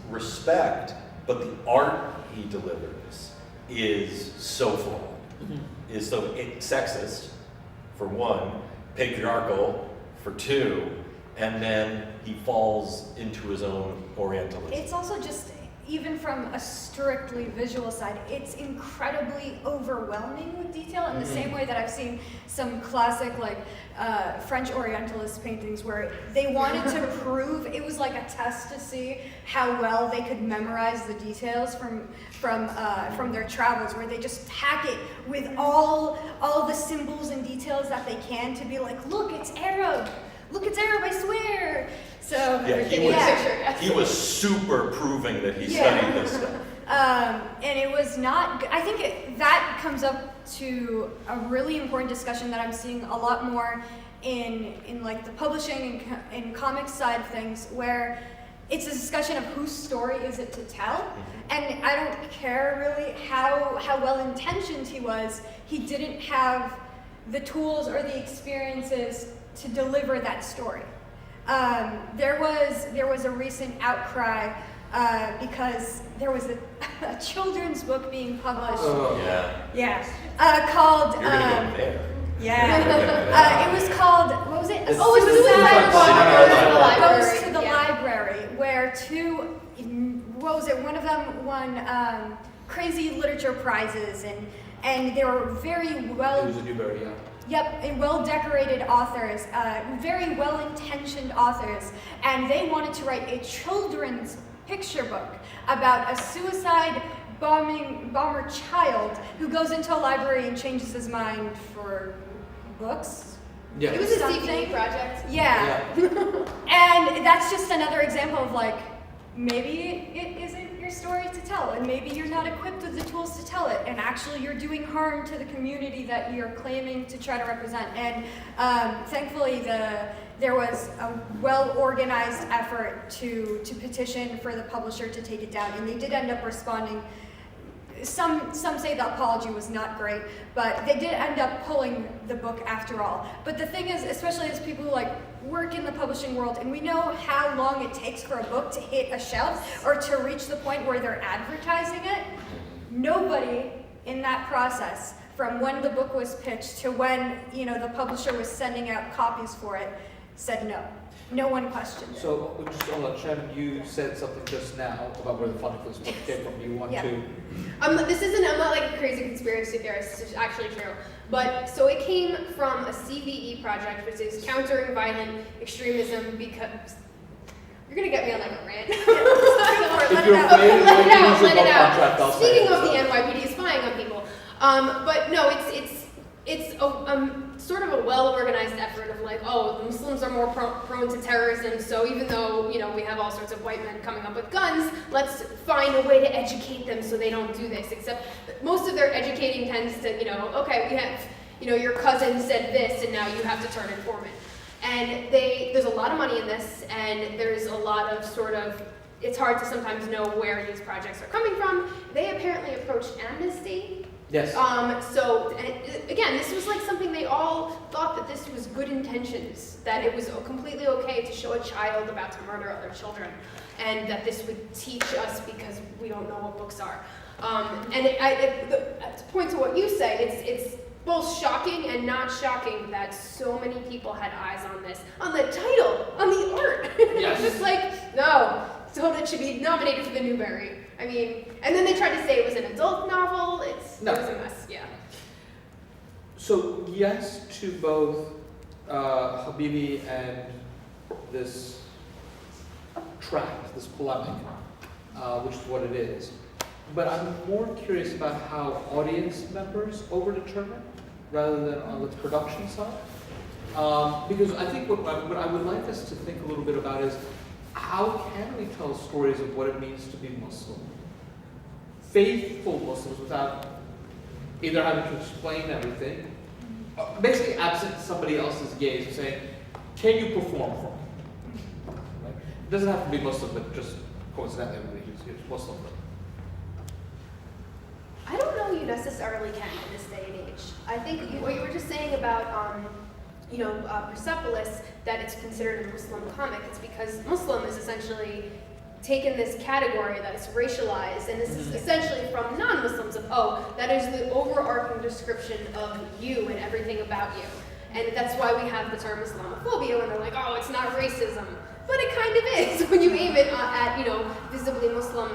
Speaker 5: respect, but the art he delivers is so flawed, is so sexist, for one, patriarchal, for two, and then he falls into his own Orientalism.
Speaker 1: It's also just, even from a strictly visual side, it's incredibly overwhelming with detail in the same way that I've seen some classic French Orientalist paintings where they wanted to prove, it was like a test to see how well they could memorize the details from their travels, where they just hack it with all the symbols and details that they can to be like, look, it's Arab, I swear. So
Speaker 5: yeah, he was super proving that he studied this stuff.
Speaker 1: And it was not, I think that comes up to a really important discussion that I'm seeing a lot more in like the publishing and comics side of things, where it's a discussion of whose story is it to tell. And I don't care really how well intentioned he was. He didn't have the tools or the experiences to deliver that story. There was a recent outcry because there was a children's book being published. Called.
Speaker 5: You're gonna go there.
Speaker 1: It was called, what was it?
Speaker 6: Suicide
Speaker 1: Goes to the Library, where one of them won crazy literature prizes, and they were very well.
Speaker 4: It was a Newbery, yeah.
Speaker 1: Yep, and well-decorated authors, very well-intentioned authors, and they wanted to write a children's picture book about a suicide bomber child who goes into a library and changes his mind for books.
Speaker 4: Yeah.
Speaker 6: It was a CPD project.
Speaker 1: Yeah. And that's just another example of maybe it isn't your story to tell, and maybe you're not equipped with the tools to tell it, and actually you're doing harm to the community that you're claiming to try to represent. And thankfully there was a well-organized effort to petition for the publisher to take it down, and they did end up responding. Some say the apology was not great, but they did end up pulling the book after all. But the thing is, especially as people who work in the publishing world, and we know how long it takes for a book to hit a shelf or to reach the point where they're advertising it, Nobody in that process, from when the book was pitched to when the publisher was sending out copies for it, said no. No one questioned it.
Speaker 4: So, just hold on, Shannon, you said something just now about where the funding for this book came from. You want to?
Speaker 6: I'm not like a crazy conspiracy theorist, it's actually true. But, so it came from a CVE project, which is Countering Violent Extremism, because, you're gonna get me on like a rant.
Speaker 1: Let
Speaker 6: it out. Speaking of the NYPD spying on people. But no, it's a sort of a well-organized effort of like, oh, Muslims are more prone to terrorism, so even though, we have all sorts of white men coming up with guns, let's find a way to educate them so they don't do this. Except most of their educating tends to, okay, we have, your cousin said this and now you have to turn informant. And there's a lot of money in this, and there's a lot of it's hard to sometimes know where these projects are coming from. They apparently approached Amnesty.
Speaker 4: Yes.
Speaker 6: So again, this was like something they all thought that this was good intentions, that it was completely okay to show a child about to murder other children, and that this would teach us because we don't know what books are. To point to what you say, it's both shocking and not shocking that so many people had eyes on this, on the title, on the art.
Speaker 4: Yes.
Speaker 6: It's just like, no, so it should be nominated for the Newbery. I mean, and then they tried to say it was an adult novel. It was a mess, yeah.
Speaker 4: So yes to both Habibi and this tract, this polemic, which is what it is. But I'm more curious about how audience members overdetermine rather than on the production side. Because I think what I would like us to think a little bit about is how can we tell stories of what it means to be Muslim? Faithful Muslims without either having to explain everything, basically absent somebody else's gaze and saying, can you perform for me? Right? It doesn't have to be Muslim, but just coincidentally, it's Muslim.
Speaker 6: I don't know you necessarily can in this day and age. I think what you were just saying about, Persepolis, that it's considered a Muslim comic, it's because Muslim is essentially taken this category that is racialized, and this is essentially from non-Muslims of, that is the overarching description of you and everything about you. And that's why we have the term Islamophobia when they're like, oh, it's not racism. But it kind of is when you aim it at, visibly Muslim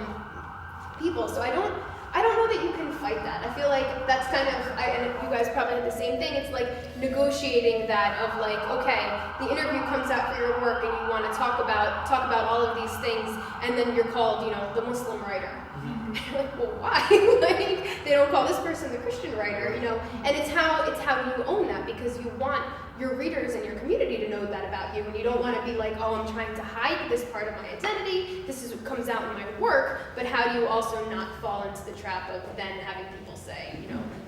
Speaker 6: people. So I don't know that you can fight that. I feel like that's kind of, and you guys probably had the same thing, it's like negotiating that of like, okay, the interview comes out for your work and you want to talk about all of these things, and then you're called, the Muslim writer. And you're like, well, why? Like, they don't call this person the Christian writer, and it's how you own that, because you want your readers and your community to know that about you, and you don't want to be like, oh, I'm trying to hide this part of my identity, this is what comes out in my work, but how do you also not fall into the trap of then having people say,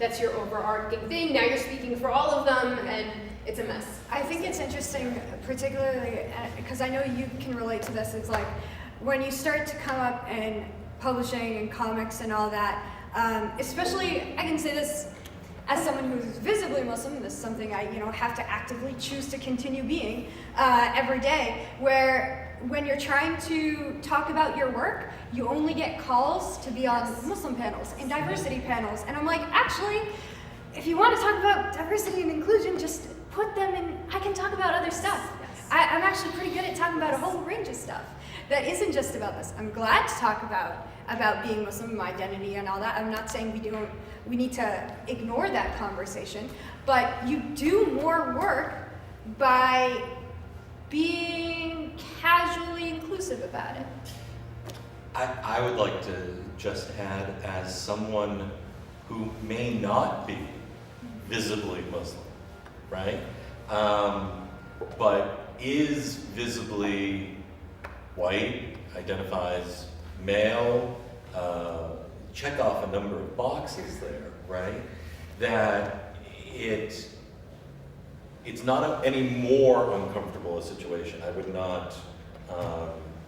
Speaker 6: that's your overarching thing, now you're speaking for all of them, and it's a mess.
Speaker 1: I think it's interesting, particularly, because I know you can relate to this, it's like, when you start to come up in publishing and comics and all that, especially, I can say this, as someone who's visibly Muslim, this is something I, have to actively choose to continue being every day, where when you're trying to talk about your work, you only get calls to be on Muslim panels and diversity panels. And I'm like, actually, if you want to talk about diversity and inclusion, just put them in, I can talk about other stuff. I'm actually pretty good at talking about a whole range of stuff that isn't just about this. I'm glad to talk about being Muslim, my identity and all that. I'm not saying we need to ignore that conversation, but you do more work by being casually inclusive about it.
Speaker 5: I would like to just add, as someone who may not be visibly Muslim, right? But is visibly white, identifies male, check off a number of boxes there, right? That it's not any more uncomfortable a situation. I would not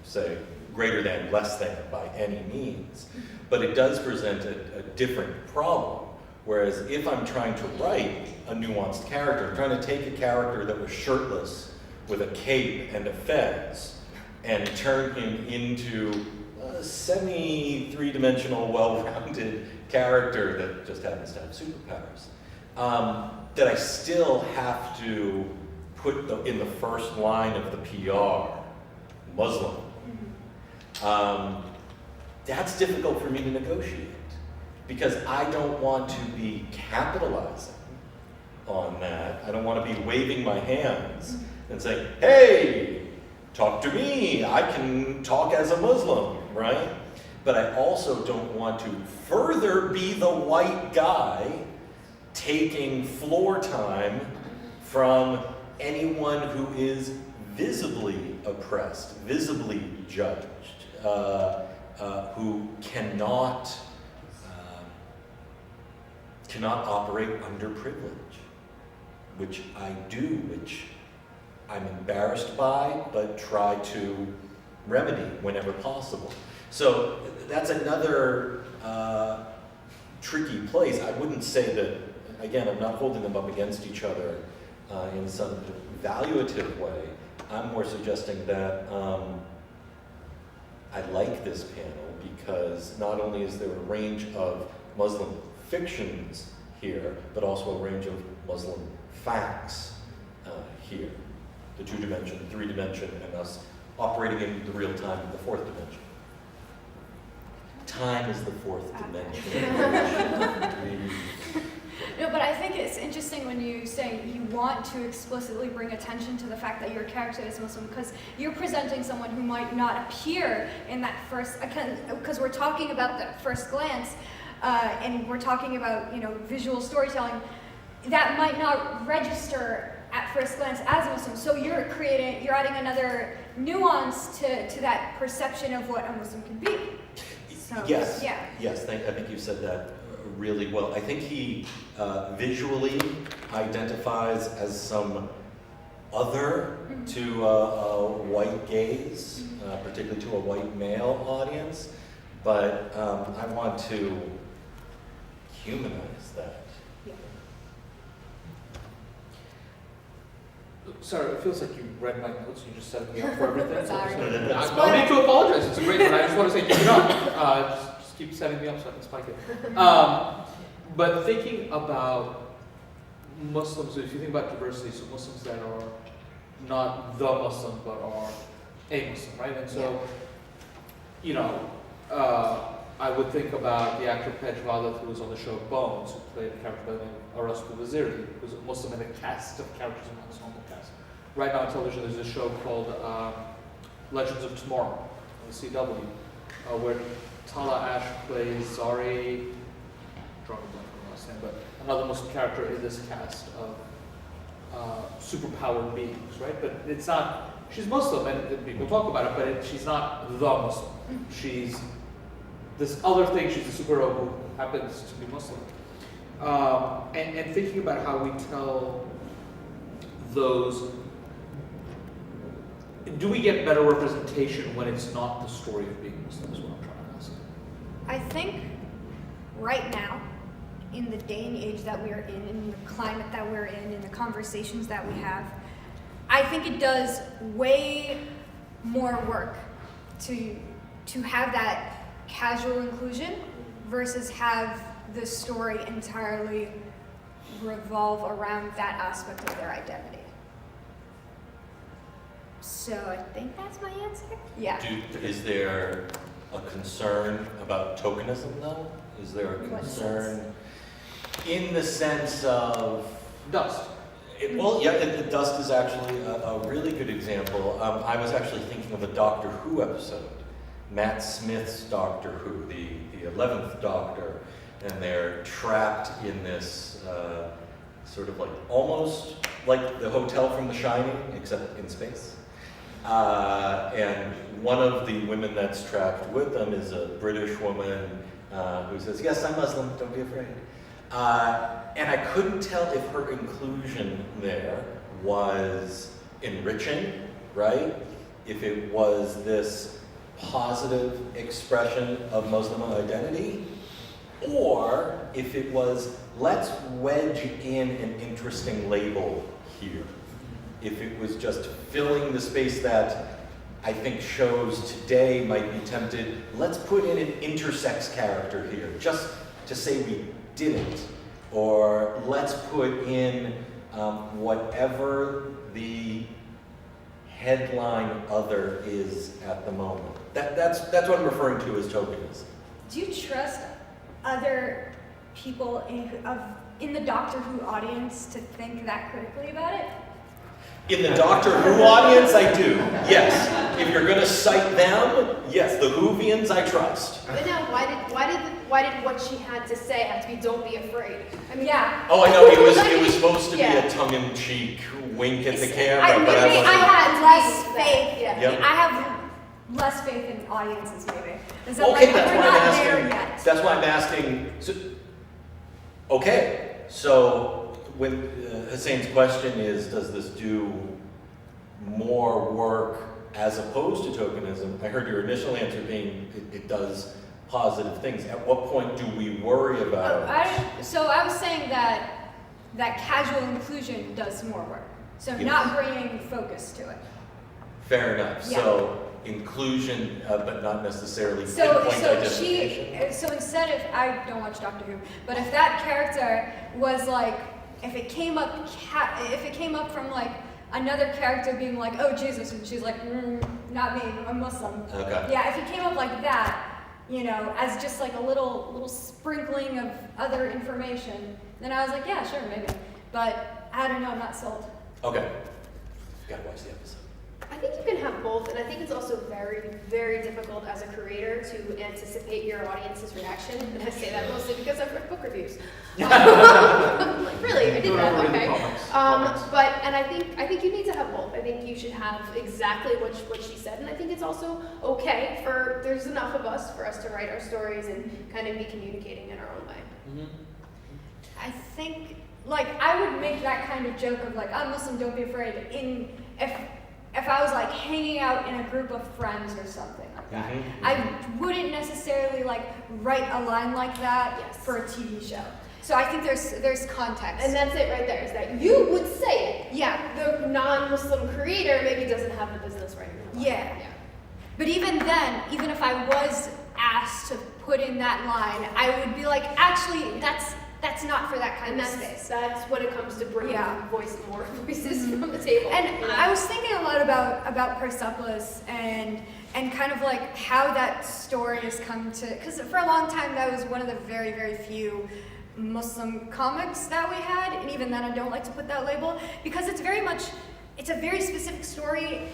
Speaker 5: say greater than, less than by any means, but it does present a different problem. Whereas if I'm trying to write a nuanced character, I'm trying to take a character that was shirtless with a cape and a fez and turn him into semi-three-dimensional, well-rounded character that just happens to have superpowers, that I still have to put in the first line of the PR, Muslim. That's difficult for me to negotiate because I don't want to be capitalizing on that. I don't want to be waving my hands and saying, hey, talk to me, I can talk as a Muslim, right? But I also don't want to further be the white guy taking floor time from anyone who is visibly oppressed, visibly judged, who cannot operate under privilege, which I do, which I'm embarrassed by, but try to remedy whenever possible. So that's another tricky place. I wouldn't say that, again, I'm not holding them up against each other in some evaluative way. I'm more suggesting that I like this panel because not only is there a range of Muslim fictions here, but also a range of Muslim facts here. The 2-dimension, 3-dimension, and us operating in the real time of the 4th dimension. Time is the 4th dimension.
Speaker 1: No, but I think it's interesting when you say you want to explicitly bring attention to the fact that your character is Muslim, because you're presenting someone who might not appear in that first, because we're talking about the first glance, and we're talking about, visual storytelling, that might not register at first glance as a Muslim. So you're adding another nuance to that perception of what a Muslim can be. So,
Speaker 5: yes,
Speaker 1: yeah.
Speaker 5: yes, I think you said that really well. I think he visually identifies as some other to a white gaze, particularly to a white male audience, but I want to humanize that.
Speaker 1: Yeah.
Speaker 4: Sarah, it feels like you read my notes. You just set me up for everything.
Speaker 1: Sorry.
Speaker 4: No need to apologize. It's a great one. I just want to say keep it up. Just keep setting me up so I can spike it. But thinking about Muslims, if you think about diversity, so Muslims that are not the Muslim but are a Muslim, right? And so, I would think about the actor Pej Vadat, who was on the show Bones, who played a character by the name of Arastu Waziri, who was a Muslim in a cast of characters in an ensemble cast. Right now on television, there's a show called Legends of Tomorrow on the CW, where Tala Ash plays Zari, drawing a blank from the last name, but another Muslim character in this cast of superpowered beings, right? But it's not, she's Muslim, and people talk about it, but she's not the Muslim. She's this other thing, she's a superhero who happens to be Muslim. And thinking about how we tell those, do we get better representation when it's not the story of being Muslim, is what I'm trying to ask.
Speaker 1: I think right now, in the day and age that we're in the climate that we're in the conversations that we have, I think it does way more work to have that casual inclusion versus have the story entirely revolve around that aspect of their identity. So I think that's my answer. Yeah.
Speaker 5: Is there a concern about tokenism, though? Is there a concern in the sense of
Speaker 4: Dust?
Speaker 5: Dust is actually a really good example. I was actually thinking of a Doctor Who episode, Matt Smith's Doctor Who, the 11th Doctor, and they're trapped in this sort of like almost like the hotel from The Shining, except in space. And one of the women that's trapped with them is a British woman who says, "Yes, I'm Muslim, don't be afraid." And I couldn't tell if her inclusion there was enriching, right? If it was this positive expression of Muslim identity, or if it was, let's wedge in an interesting label here. If it was just filling the space that I think shows today might be tempted, let's put in an intersex character here, just to say we didn't. Or let's put in whatever the headline other is at the moment. That's what I'm referring to as tokenism.
Speaker 1: Do you trust other people in the Doctor Who audience to think that critically about it?
Speaker 5: In the Doctor Who audience, I do. Yes. If you're going to cite them, yes, the Whovians I trust.
Speaker 6: But now, why did what she had to say have to be "Don't be afraid"? I mean,
Speaker 1: Yeah.
Speaker 5: Oh, I know it was supposed to be a tongue-in-cheek wink at the camera, but I wasn't.
Speaker 1: I had less faith.
Speaker 6: Yeah.
Speaker 5: Yep.
Speaker 1: I have less faith in audiences, maybe. Is that
Speaker 5: Okay,
Speaker 1: like,
Speaker 5: that's
Speaker 1: we're
Speaker 5: why I'm
Speaker 1: not
Speaker 5: asking.
Speaker 1: there yet.
Speaker 5: That's why I'm asking. Okay, so when Hussein's question is, does this do more work as opposed to tokenism? I heard your initial answer being it does positive things. At what point do we worry about?
Speaker 1: So I was saying that casual inclusion does more work. So
Speaker 5: Yes.
Speaker 1: not bringing focus to it.
Speaker 5: Fair enough.
Speaker 1: Yeah.
Speaker 5: So inclusion, but not necessarily
Speaker 1: So
Speaker 5: pinpoint identification.
Speaker 1: so instead of, I don't watch Doctor Who, but if that character was like, if it came up from like another character being like, oh Jesus, and she's like, not me, I'm Muslim.
Speaker 5: Okay.
Speaker 1: Yeah, if it came up like that, you know, as just like a little sprinkling of other information, then I was like, yeah, sure, maybe. But I don't know, I'm not sold.
Speaker 5: Okay. Gotta watch the episode.
Speaker 6: I think you can have both, and I think it's also very, very difficult as a creator to anticipate your audience's reaction. And I say that mostly because I've read book reviews. Like, really, I did that. Okay. And I think you need to have both. I think you should have exactly what she said, and I think it's also okay for there's enough of us for us to write our stories and kind of be communicating in our own way.
Speaker 5: Mm-hmm.
Speaker 1: I think, like, I would make that kind of joke of like, I'm Muslim, don't be afraid, if I was like hanging out in a group of friends or something like that.
Speaker 5: Mm-hmm.
Speaker 1: I wouldn't necessarily like write a line like that for a TV show. So I think there's context.
Speaker 6: And that's it right there, is that you would say it.
Speaker 1: Yeah.
Speaker 6: The non-Muslim creator maybe doesn't have the business right now.
Speaker 1: Yeah. But even then, even if I was asked to put in that line, I would be like, actually, that's not for that kind of space.
Speaker 6: That's when it comes to bringing more voices
Speaker 1: Mm-hmm.
Speaker 6: from the table.
Speaker 1: And I was thinking a lot about Persepolis and kind of like how that story has come to, because for a long time that was one of the very, very few Muslim comics that we had, and even then I don't like to put that label, because it's a very specific story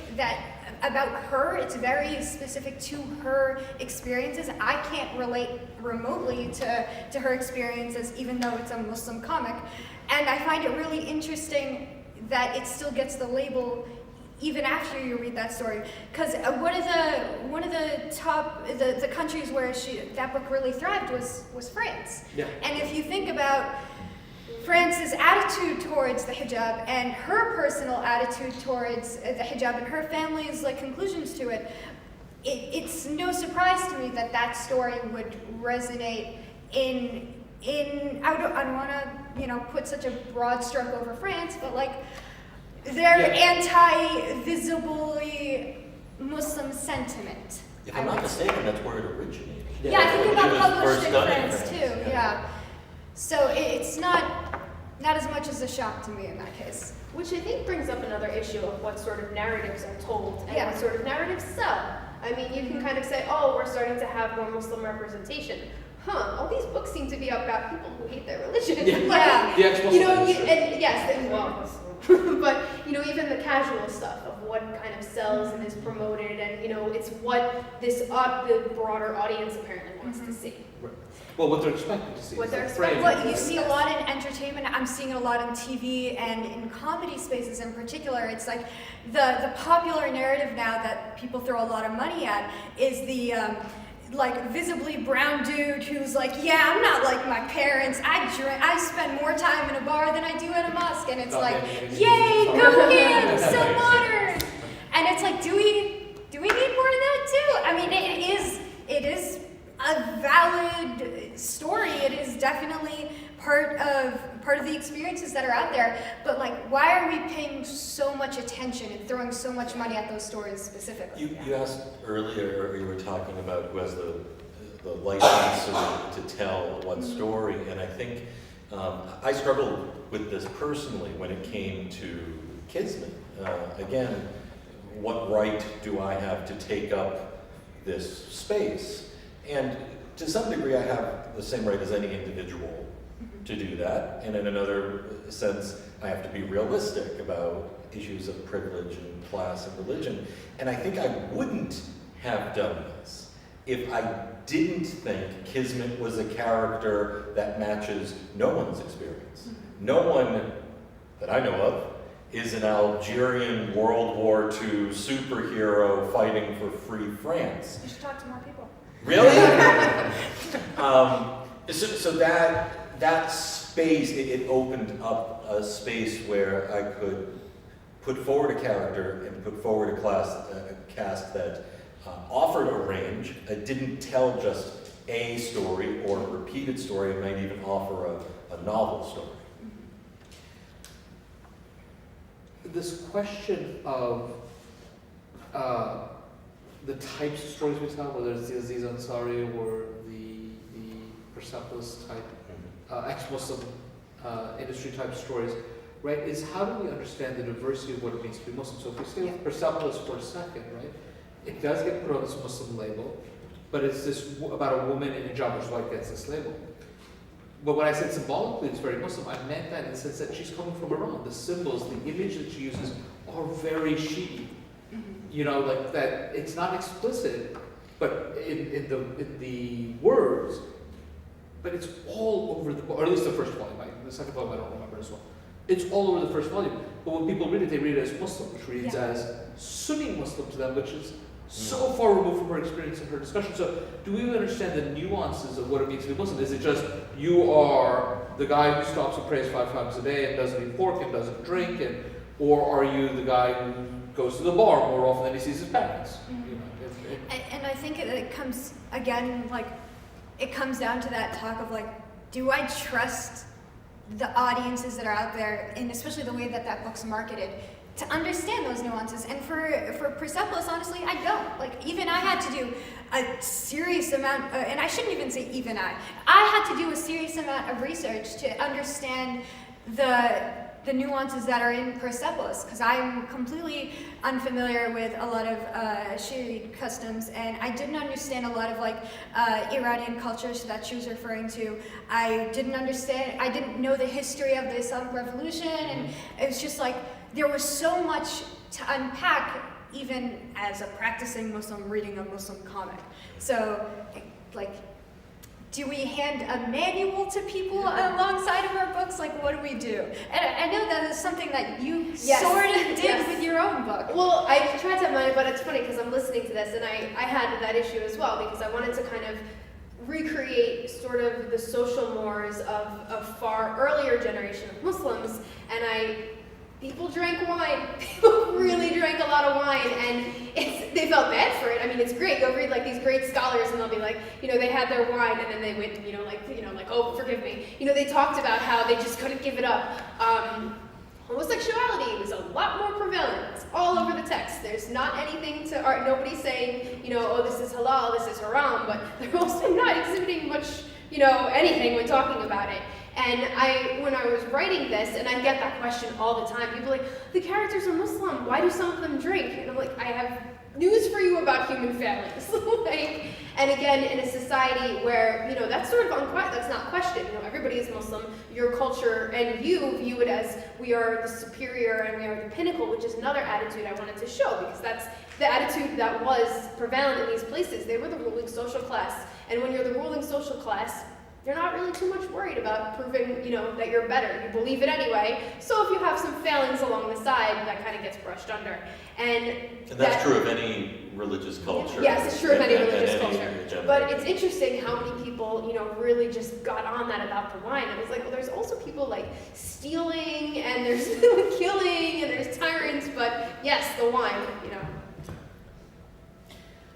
Speaker 1: about her. It's very specific to her experiences. I can't relate remotely to her experiences, even though it's a Muslim comic. And I find it really interesting that it still gets the label even after you read that story. Because one of the top the countries where that book really thrived was France.
Speaker 4: Yeah.
Speaker 1: And if you think about France's attitude towards the hijab and her personal attitude towards the hijab and her family's like conclusions to it, it's no surprise to me that story would resonate in I don't want to put such a broad stroke over France, but like their anti-visibly Muslim sentiment.
Speaker 5: If I'm not mistaken, that's where it originated.
Speaker 1: Yeah, I think it got
Speaker 5: was
Speaker 1: published
Speaker 5: first
Speaker 1: in
Speaker 5: done
Speaker 1: France too. Yeah. So it's not as much as a shock to me in that case.
Speaker 6: Which I think brings up another issue of what sort of narratives are told and what sort of narratives sell. I mean, you can kind of say, oh, we're starting to have more Muslim representation. All these books seem to be about people who hate their religion.
Speaker 1: Yeah.
Speaker 4: The ex-Muslim
Speaker 6: but even the casual stuff of what kind of sells and is promoted, and it's what the broader audience apparently wants to see.
Speaker 4: Right. Well, what they're expecting to see.
Speaker 6: What
Speaker 4: is
Speaker 6: they're
Speaker 4: the frame.
Speaker 1: What you see a lot in entertainment, I'm seeing it a lot in TV and in comedy spaces in particular. It's like the popular narrative now that people throw a lot of money at is the like visibly brown dude who's like, yeah, I'm not like my parents. I spend more time in a bar than I do at a mosque, and it's like, yay, go him, so modern. And it's like, do we need more of that too? I mean, it is a valid story. It is definitely part of part of the experiences that are out there, but like, why are we paying so much attention and throwing so much money at those stories specifically?
Speaker 5: You asked earlier, or you were talking about who has the license to tell what story, and I think I struggled with this personally when it came to Kismet. Again, what right do I have to take up this space? And to some degree, I have the same right as any individual to do that. And in another sense, I have to be realistic about issues of privilege and class and religion. And I think I wouldn't have done this if I didn't think Kismet was a character that matches no one's experience. No one that I know of is an Algerian World War II superhero fighting for free France.
Speaker 1: You should talk to more people.
Speaker 5: Really? So that space, it opened up a space where I could put forward a character and put forward a cast that offered a range. It didn't tell just a story or a repeated story. It might even offer a novel story.
Speaker 4: This question of the types of stories we tell, whether it's the Aziz Ansari or the Persepolis type, ex-Muslim industry type stories, right, is how do we understand the diversity of what it means to be Muslim? So if we stay with Persepolis for a second, right, it does get put on this Muslim label, but it's this about a woman in hijab, which is why it gets this label. But when I said symbolically it's very Muslim, I meant that in the sense that she's coming from Iran. The symbols, the image that she uses are very Shi'i. You know, like that, it's not explicit, but in the words, but it's all over the book, or at least the first volume. The second volume I don't remember as well. It's all over the first volume. But when people read it, they read it as Muslim, which reads as Sunni Muslim to them, which is so far removed from her experience and her discussion. So do we understand the nuances of what it means to be Muslim? Is it just you are the guy who stops and prays 5 times a day and doesn't eat pork and doesn't drink, or are you the guy who goes to the bar more often than he sees his parents? You know,
Speaker 1: and I think it comes, again, like, it comes down to that talk of like, do I trust the audiences that are out there, and especially the way that that book's marketed, to understand those nuances? And for Persepolis, honestly, I don't. Like, even I had to do a serious amount, and I shouldn't even say even I had to do a serious amount of research to understand the nuances that are in Persepolis, because I'm completely unfamiliar with a lot of Shi'i customs, and I didn't understand a lot of like Iranian cultures that she was referring to. I didn't know the history of the Islamic Revolution, and it was just like, there was so much to unpack, even as a practicing Muslim reading a Muslim comic. So, like, do we hand a manual to people alongside of our books? Like, what do we do? And I know that is something that you sort of did with your own book.
Speaker 6: Well, I tried to have mine, but it's funny because I'm listening to this, and I had that issue as well, because I wanted to kind of recreate sort of the social mores of a far earlier generation of Muslims, and people drank wine. People really drank a lot of wine, and they felt bad for it. I mean, it's great. You'll read like these great scholars, and they'll be like, they had their wine, and then they went, like, oh, forgive me. They talked about how they just couldn't give it up. Homosexuality was a lot more prevalent. It's all over the text. There's not anything to art. Nobody's saying, oh, this is halal, this is haram, but they're also not exhibiting much, anything when talking about it. And when I was writing this, and I get that question all the time, people are like, the characters are Muslim, why do some of them drink? And I'm like, I have news for you about human families. And again, in a society where, that's sort of that's not questioned. Everybody is Muslim, your culture, and you view it as we are the superior and we are the pinnacle, which is another attitude I wanted to show, because that's the attitude that was prevalent in these places. They were the ruling social class. And when you're the ruling social class, you're not really too much worried about proving, that you're better. You believe it anyway. So if you have some failings along the side, that kind of gets brushed under. And
Speaker 5: that's true of any religious culture.
Speaker 6: Yes, it's true of any religious culture. But it's interesting how many people, really just got on that about the wine. I was like, well, there's also people like stealing, and there's killing, and there's tyrants, but yes, the wine,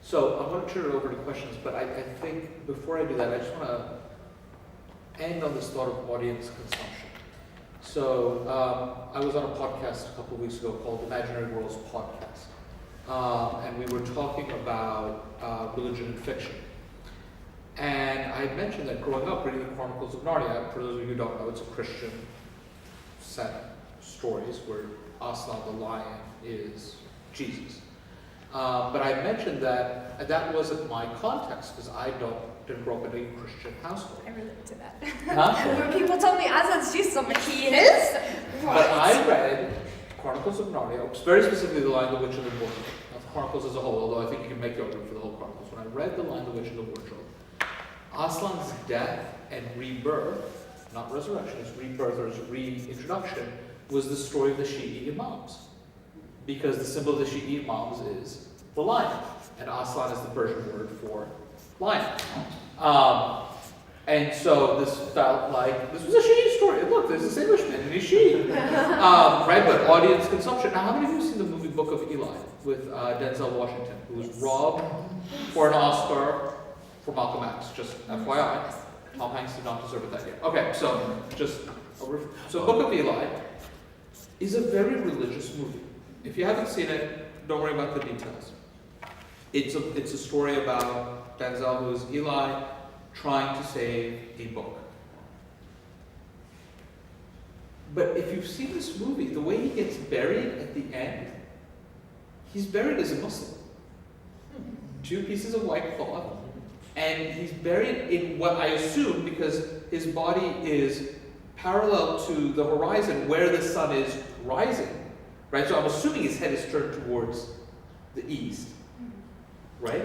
Speaker 4: So I want to turn it over to questions, but I think before I do that, I just want to end on this thought of audience consumption. So I was on a podcast a couple of weeks ago called Imaginary Worlds Podcast. And we were talking about religion and fiction. And I mentioned that growing up reading the Chronicles of Narnia, for those of you who don't know, it's a Christian set of stories where Aslan the lion is Jesus. But I mentioned that wasn't my context because I didn't grow up in a Christian household.
Speaker 1: I relate to that.
Speaker 4: Huh?
Speaker 1: When people told me Aslan's Jesus, I'm like, he is?
Speaker 4: But I read Chronicles of Narnia, very specifically The Lion, the Witch, and the Wardrobe. Not the Chronicles as a whole, although I think you can make the argument for the whole Chronicles. When I read The Lion, the Witch, and the Wardrobe, Aslan's death and rebirth, not resurrection, his rebirth or his reintroduction, was the story of the Shi'i Imams. Because the symbol of the Shi'i Imams is the lion, and Aslan is the Persian word for lion. And so this felt like this was a Shi'i story. And look, there's this Englishman, and he's Shi'i. Right, but audience consumption. Now, how many of you have seen the movie Book of Eli with Denzel Washington, who was robbed for an Oscar for Malcolm X? Just FYI. Tom Hanks did not deserve it that year. Okay, so Book of Eli is a very religious movie. If you haven't seen it, don't worry about the details. It's a story about Denzel, who is Eli, trying to save a book. But if you've seen this movie, the way he gets buried at the end, he's buried as a Muslim. 2 pieces of white cloth, and he's buried in what I assume, because his body is parallel to the horizon where the sun is rising. Right, so I'm assuming his head is turned towards the east, right?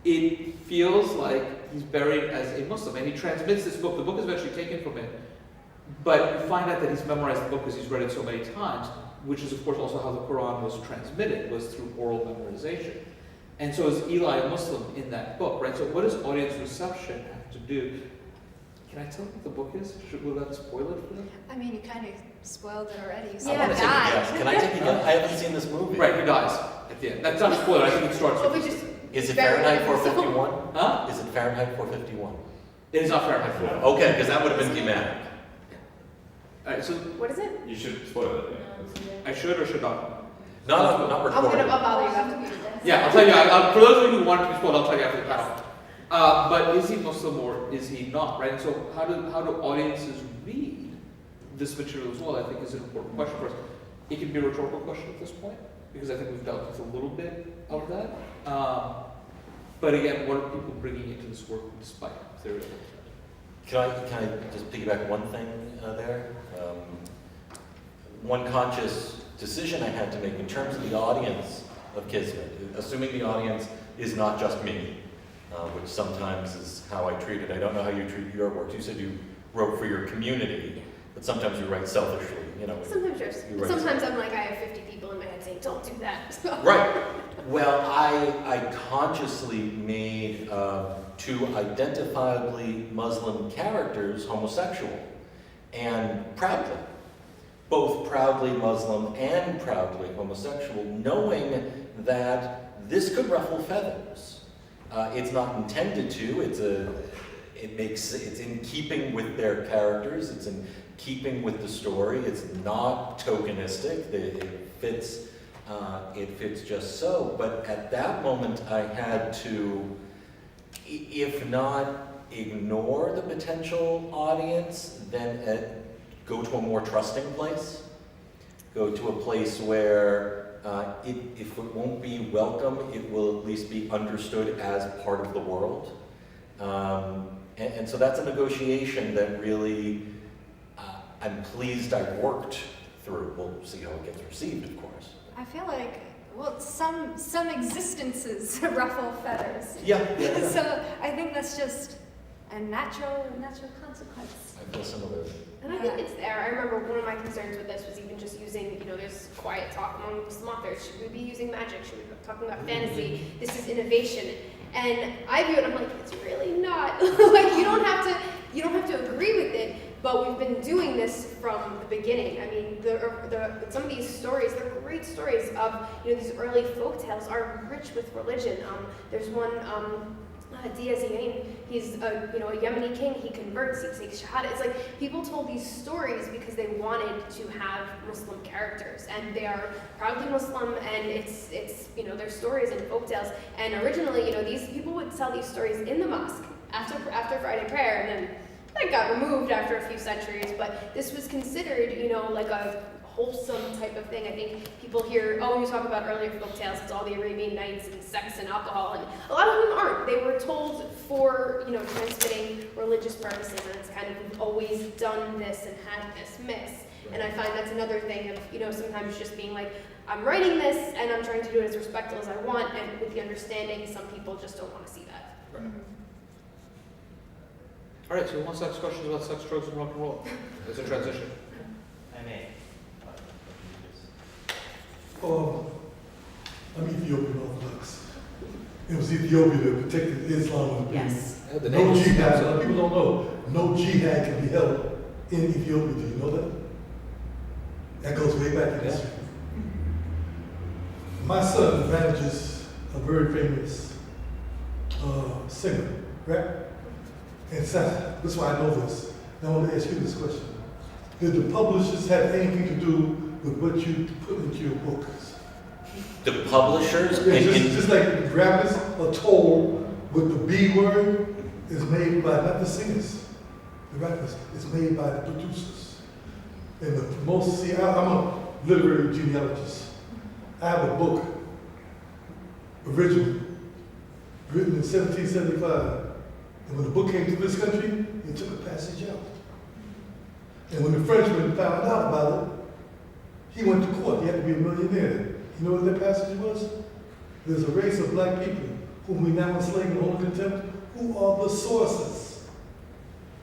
Speaker 4: It feels like he's buried as a Muslim, and he transmits this book. The book is eventually taken from him, but you find out that he's memorized the book because he's read it so many times, which is of course also how the Quran was transmitted, was through oral memorization. And so is Eli a Muslim in that book, right? So what does audience reception have to do? Can I tell what the book is? Will that spoil it for them?
Speaker 1: I mean, you kind of spoiled it already. So
Speaker 5: I want to take a guess. Can I take a guess? I haven't seen this movie.
Speaker 4: Right, he dies at the end. That's not a spoiler. I think it starts with...
Speaker 5: Is it Fahrenheit 451?
Speaker 4: Huh?
Speaker 5: Is it Fahrenheit 451?
Speaker 4: It is not Fahrenheit 451.
Speaker 5: Okay, because that would have been thematic.
Speaker 4: Alright, so
Speaker 6: What is it?
Speaker 2: You should spoil it. Yeah.
Speaker 4: I should or should not?
Speaker 5: Not
Speaker 6: I'm
Speaker 5: recorded.
Speaker 6: gonna bother you after.
Speaker 4: Yeah, I'll tell you. For those of you who want it to be spoiled, I'll tell you after the panel. But is he Muslim or is he not? Right. And so how do audiences read this material as well? I think is an important question for us. It can be a rhetorical question at this point because I think we've dealt with a little bit of that. But again, what are people bringing into this work despite their?
Speaker 5: Can I just piggyback one thing there? One conscious decision I had to make in terms of the audience of Kismet, assuming the audience is not just me, which sometimes is how I treat it. I don't know how you treat your work. You said you wrote for your community, but sometimes you write selfishly. You know.
Speaker 6: Sometimes yours. Sometimes I'm like, I have 50 people in my head saying, don't do that.
Speaker 5: Right. Well, I consciously made 2 identifiably Muslim characters homosexual, and proudly. Both proudly Muslim and proudly homosexual, knowing that this could ruffle feathers. It's not intended to. It's in keeping with their characters. It's in keeping with the story. It's not tokenistic. It fits just so. But at that moment, I had to, if not ignore the potential audience, then go to a more trusting place. Go to a place where if it won't be welcome, it will at least be understood as part of the world. And so that's a negotiation that really I'm pleased I worked through. We'll see how it gets received, of course.
Speaker 1: I feel like, well, some existences ruffle feathers.
Speaker 5: Yeah.
Speaker 1: So I think that's just a natural consequence.
Speaker 5: I feel similar.
Speaker 6: And I think it's there. I remember one of my concerns with this was even just using, there's quiet talk among Muslim authors. Should we be using magic? Should we be talking about fantasy? This is innovation. And I view it, I'm like, it's really not. Like, you don't have to agree with it, but we've been doing this from the beginning. I mean, some of these stories, they're great stories of, these early folk tales are rich with religion. There's one, Diaz-Yain, he's a Yemeni king. He converts, he takes shahada. It's like people told these stories because they wanted to have Muslim characters, and they are proudly Muslim, and it's their stories and folktales. And originally, these people would tell these stories in the mosque after Friday prayer, and then that got removed after a few centuries. But this was considered, like a wholesome type of thing. I think people hear, you talk about earlier folktales, it's all the Arabian Nights and sex and alcohol, and a lot of them aren't. They were told for, transmitting religious purposes, and it's kind of always done this and had this mix. And I find that's another thing of, sometimes just being like, I'm writing this and I'm trying to do it as respectful as I want, and with the understanding some people just don't want to see that.
Speaker 4: Right. All right, so who wants to ask questions about sex, drugs, and rock and roll? There's a transition.
Speaker 7: I may.
Speaker 8: I'm Ethiopian Orthodox. It was Ethiopia that protected Islam.
Speaker 6: Yes.
Speaker 4: The
Speaker 8: No
Speaker 4: name is-
Speaker 8: jihad, a lot of people don't know, no jihad can be held in Ethiopia. Do you know that? That goes way back in history. My son manages a very famous singer, right? And Sara, that's why I know this. Now I want to ask you this question. Did the publishers have anything to do with what you put into your books?
Speaker 5: The publishers,
Speaker 8: Yeah, just like the rappers are told with the B word is made by not the singers, the rappers, it's made by the producers. And the most, I'm a literary genealogist. I have a book, originally, written in 1775. And when the book came to this country, it took a passage out. And when the Frenchman found out about it, he went to court. He had to be a millionaire. You know what that passage was? There's a race of black people whom we now enslave and hold in contempt, who are the sources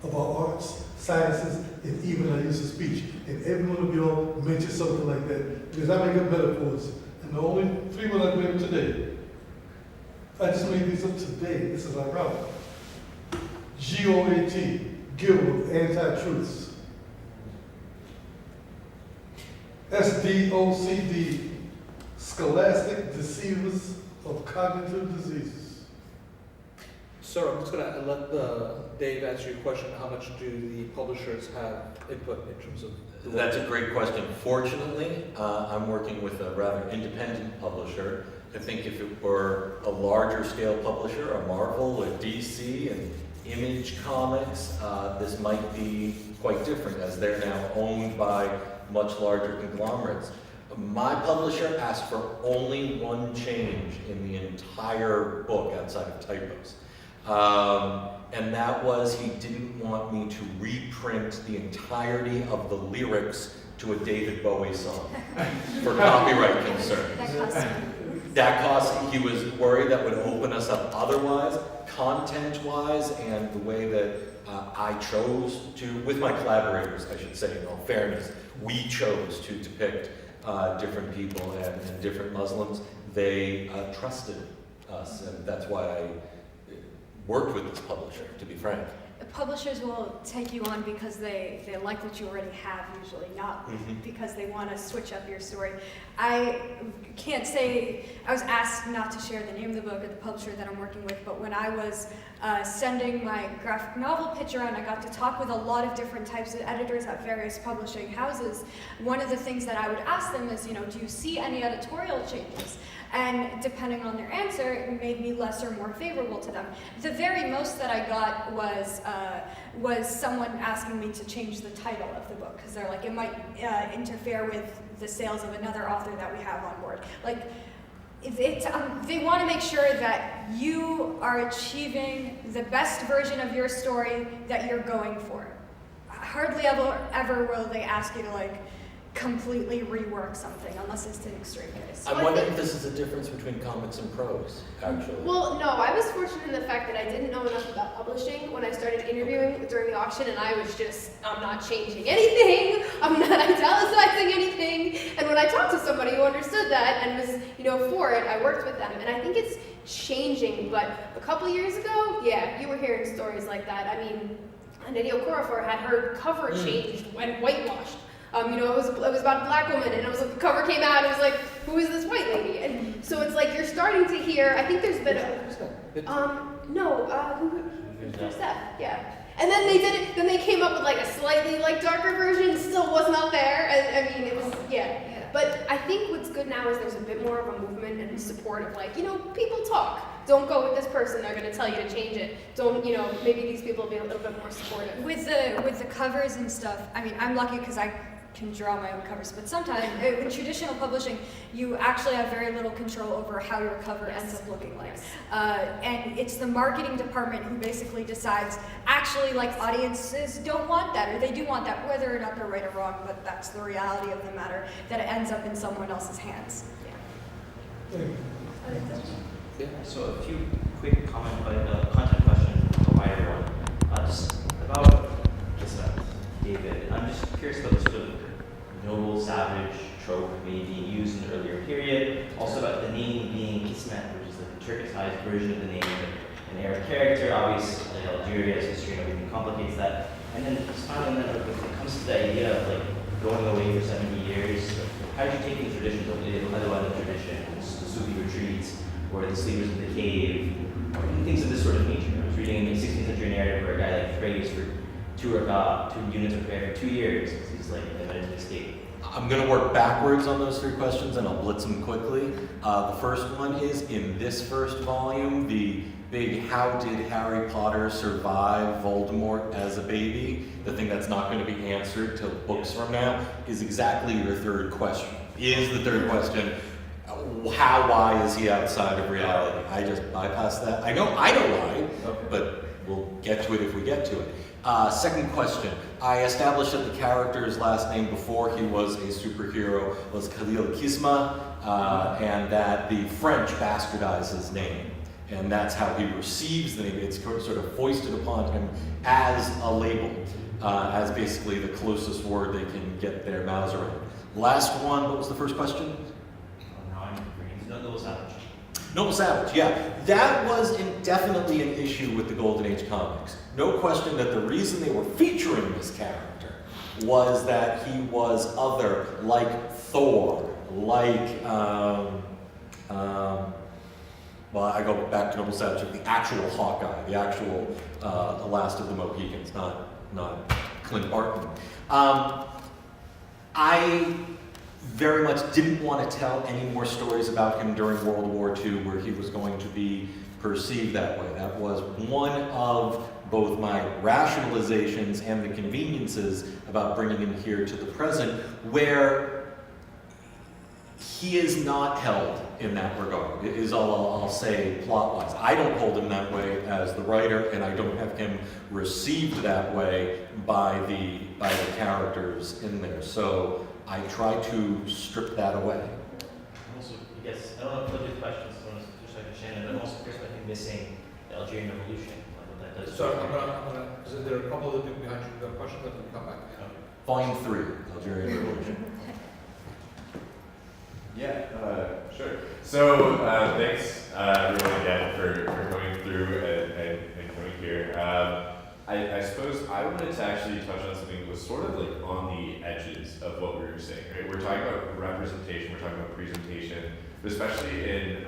Speaker 8: of our arts, sciences, and even our use of speech. And every one of y'all mentioned something like that, because I make up metaphors. And the only 3 ones I made up today, I just made these up today. This is ironic. GOAT, Guild of Anti-Truths. SDOCD, Scholastic Deceivers of Cognitive Diseases.
Speaker 4: Sir, I'm just going to let Dave answer your question. How much do the publishers have input in terms of the
Speaker 5: That's a great question. Fortunately, I'm working with a rather independent publisher. I think if it were a larger scale publisher, a Marvel, a DC, and Image Comics, this might be quite different, as they're now owned by much larger conglomerates. My publisher asked for only one change in the entire book outside of typos. And that was he didn't want me to reprint the entirety of the lyrics to a David Bowie song for copyright concern. That cost, he was worried that would open us up otherwise, content-wise, and the way that I chose to, with my collaborators, I should say, in all fairness, we chose to depict different people and different Muslims. They trusted us, and that's why I worked with this publisher, to be frank.
Speaker 1: Publishers will take you on because they like what you already have, usually, not because they want to switch up your story. I can't say, I was asked not to share the name of the book at the publisher that I'm working with, but when I was sending my graphic novel pitch around, I got to talk with a lot of different types of editors at various publishing houses. One of the things that I would ask them is, do you see any editorial changes? And depending on their answer, it made me less or more favorable to them. The very most that I got was someone asking me to change the title of the book, because they're like, it might interfere with the sales of another author that we have on board. Like, they want to make sure that you are achieving the best version of your story that you're going for. Hardly ever will they ask you to completely rework something, unless it's an extreme case.
Speaker 5: I'm wondering if this is a difference between comics and prose, actually.
Speaker 6: Well, no, I was fortunate in the fact that I didn't know enough about publishing when I started interviewing during the auction, and I was just, I'm not changing anything, I'm not italicizing anything, and when I talked to somebody who understood that and was, for it, I worked with them, and I think it's changing, but a couple years ago, yeah, you were hearing stories like that. I mean, Nadia Okorafor had her cover changed when whitewashed. It was about a black woman, and it was the cover came out, and it was like, who is this white lady? And so it's like you're starting to hear, I think there's been who's that? Yeah. And then they did it, then they came up with like a slightly like darker version, still was not there. And I mean, it was, yeah. But I think what's good now is there's a bit more of a movement and support of like, people talk. Don't go with this person, they're gonna tell you to change it. Don't, maybe these people will be a little bit more supportive.
Speaker 1: With the covers and stuff, I mean, I'm lucky because I can draw my own covers, but sometimes in traditional publishing, you actually have very little control over how your cover ends up looking like. And it's the marketing department who basically decides, actually, like, audiences don't want that, or they do want that, whether or not they're right or wrong, but that's the reality of the matter, that it ends up in someone else's hands.
Speaker 4: Yeah.
Speaker 7: So a few quick comment, but content question, a wider one. Just about David. I'm just curious about the sort of noble savage trope maybe being used in the earlier period. Also about the name being Kismet, which is like a Turkicized version of the name of an Arab character. Obviously, Algeria's history and everything complicates that. And then just finally, when it comes to the idea of like going away for 70 years, how did you take the traditions of the Adawada traditions, the Sufi retreats, or the sleepers in the cave, or things of this sort of nature? I was reading a 16th century narrative where a guy like prays for 2 units of prayer for 2 years. He's like in a meditative state.
Speaker 5: I'm going to work backwards on those 3 questions and I'll blitz them quickly. The first one is in this first volume, the big how did Harry Potter survive Voldemort as a baby? The thing that's not going to be answered till books from now is exactly your third question. Is the third question, why is he outside of reality? I just bypassed that. I know why, but we'll get to it if we get to it. Second question. I established that the character's last name before he was a superhero was Khalil Kisma, and that the French bastardized his name. And that's how he receives the name. It's sort of foisted upon him as a label, as basically the closest word they can get their mouths around. Last one, what was the first question?
Speaker 7: Noble Savage.
Speaker 5: Noble Savage, yeah. That was definitely an issue with the Golden Age comics. No question that the reason they were featuring this character was that he was other, like Thor, like, well, I go back to Noble Savage, the actual Hawkeye, the actual Last of the Mohicans, not Clint Barton. I very much didn't want to tell any more stories about him during World War II where he was going to be perceived that way. That was one of both my rationalizations and the conveniences about bringing him here to the present, where he is not held in that regard, is all I'll say plot-wise. I don't hold him that way as the writer, and I don't have him received that way by the characters in there. So I try to strip that away.
Speaker 7: Also, I guess, I don't know if those are questions, just like Shannon, but I'm also curious about him missing the Algerian Revolution, like what that does.
Speaker 4: Sorry, I'm gonna, because there are a couple of people behind you who have questions that will come back.
Speaker 5: Volume 3, Algerian Revolution.
Speaker 2: Yeah, sure. So thanks everyone again for coming through and coming here. I suppose I wanted to actually touch on something that was sort of like on the edges of what we were saying, right? We're talking about representation, we're talking about presentation, but especially in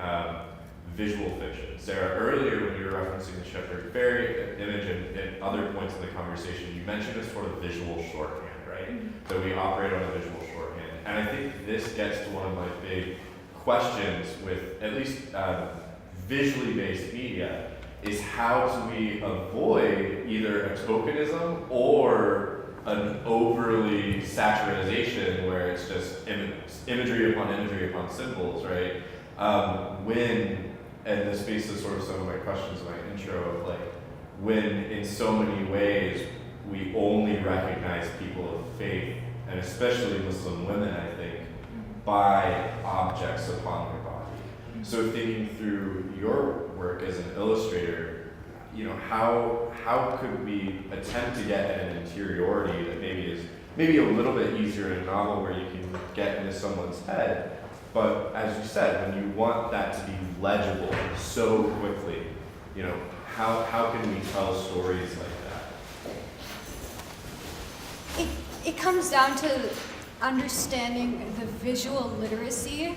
Speaker 2: visual fiction. Sara, earlier when you were referencing the Shepard Fairey image and other points in the conversation, you mentioned a sort of visual shorthand, right? So we operate on a visual shorthand. And I think this gets to one of my big questions with at least visually based media, is how do we avoid either a tokenism or an overly saturization where it's just imagery upon symbols, right? When, and this speaks to sort of some of my questions in my intro of like, when in so many ways we only recognize people of faith, and especially Muslim women, I think, by objects upon their body. So thinking through your work as an illustrator, you know, how could we attempt to get an interiority that maybe a little bit easier in a novel where you can get into someone's head, but as you said, when you want that to be legible so quickly, you know, how can we tell stories like that?
Speaker 1: It comes down to understanding the visual literacy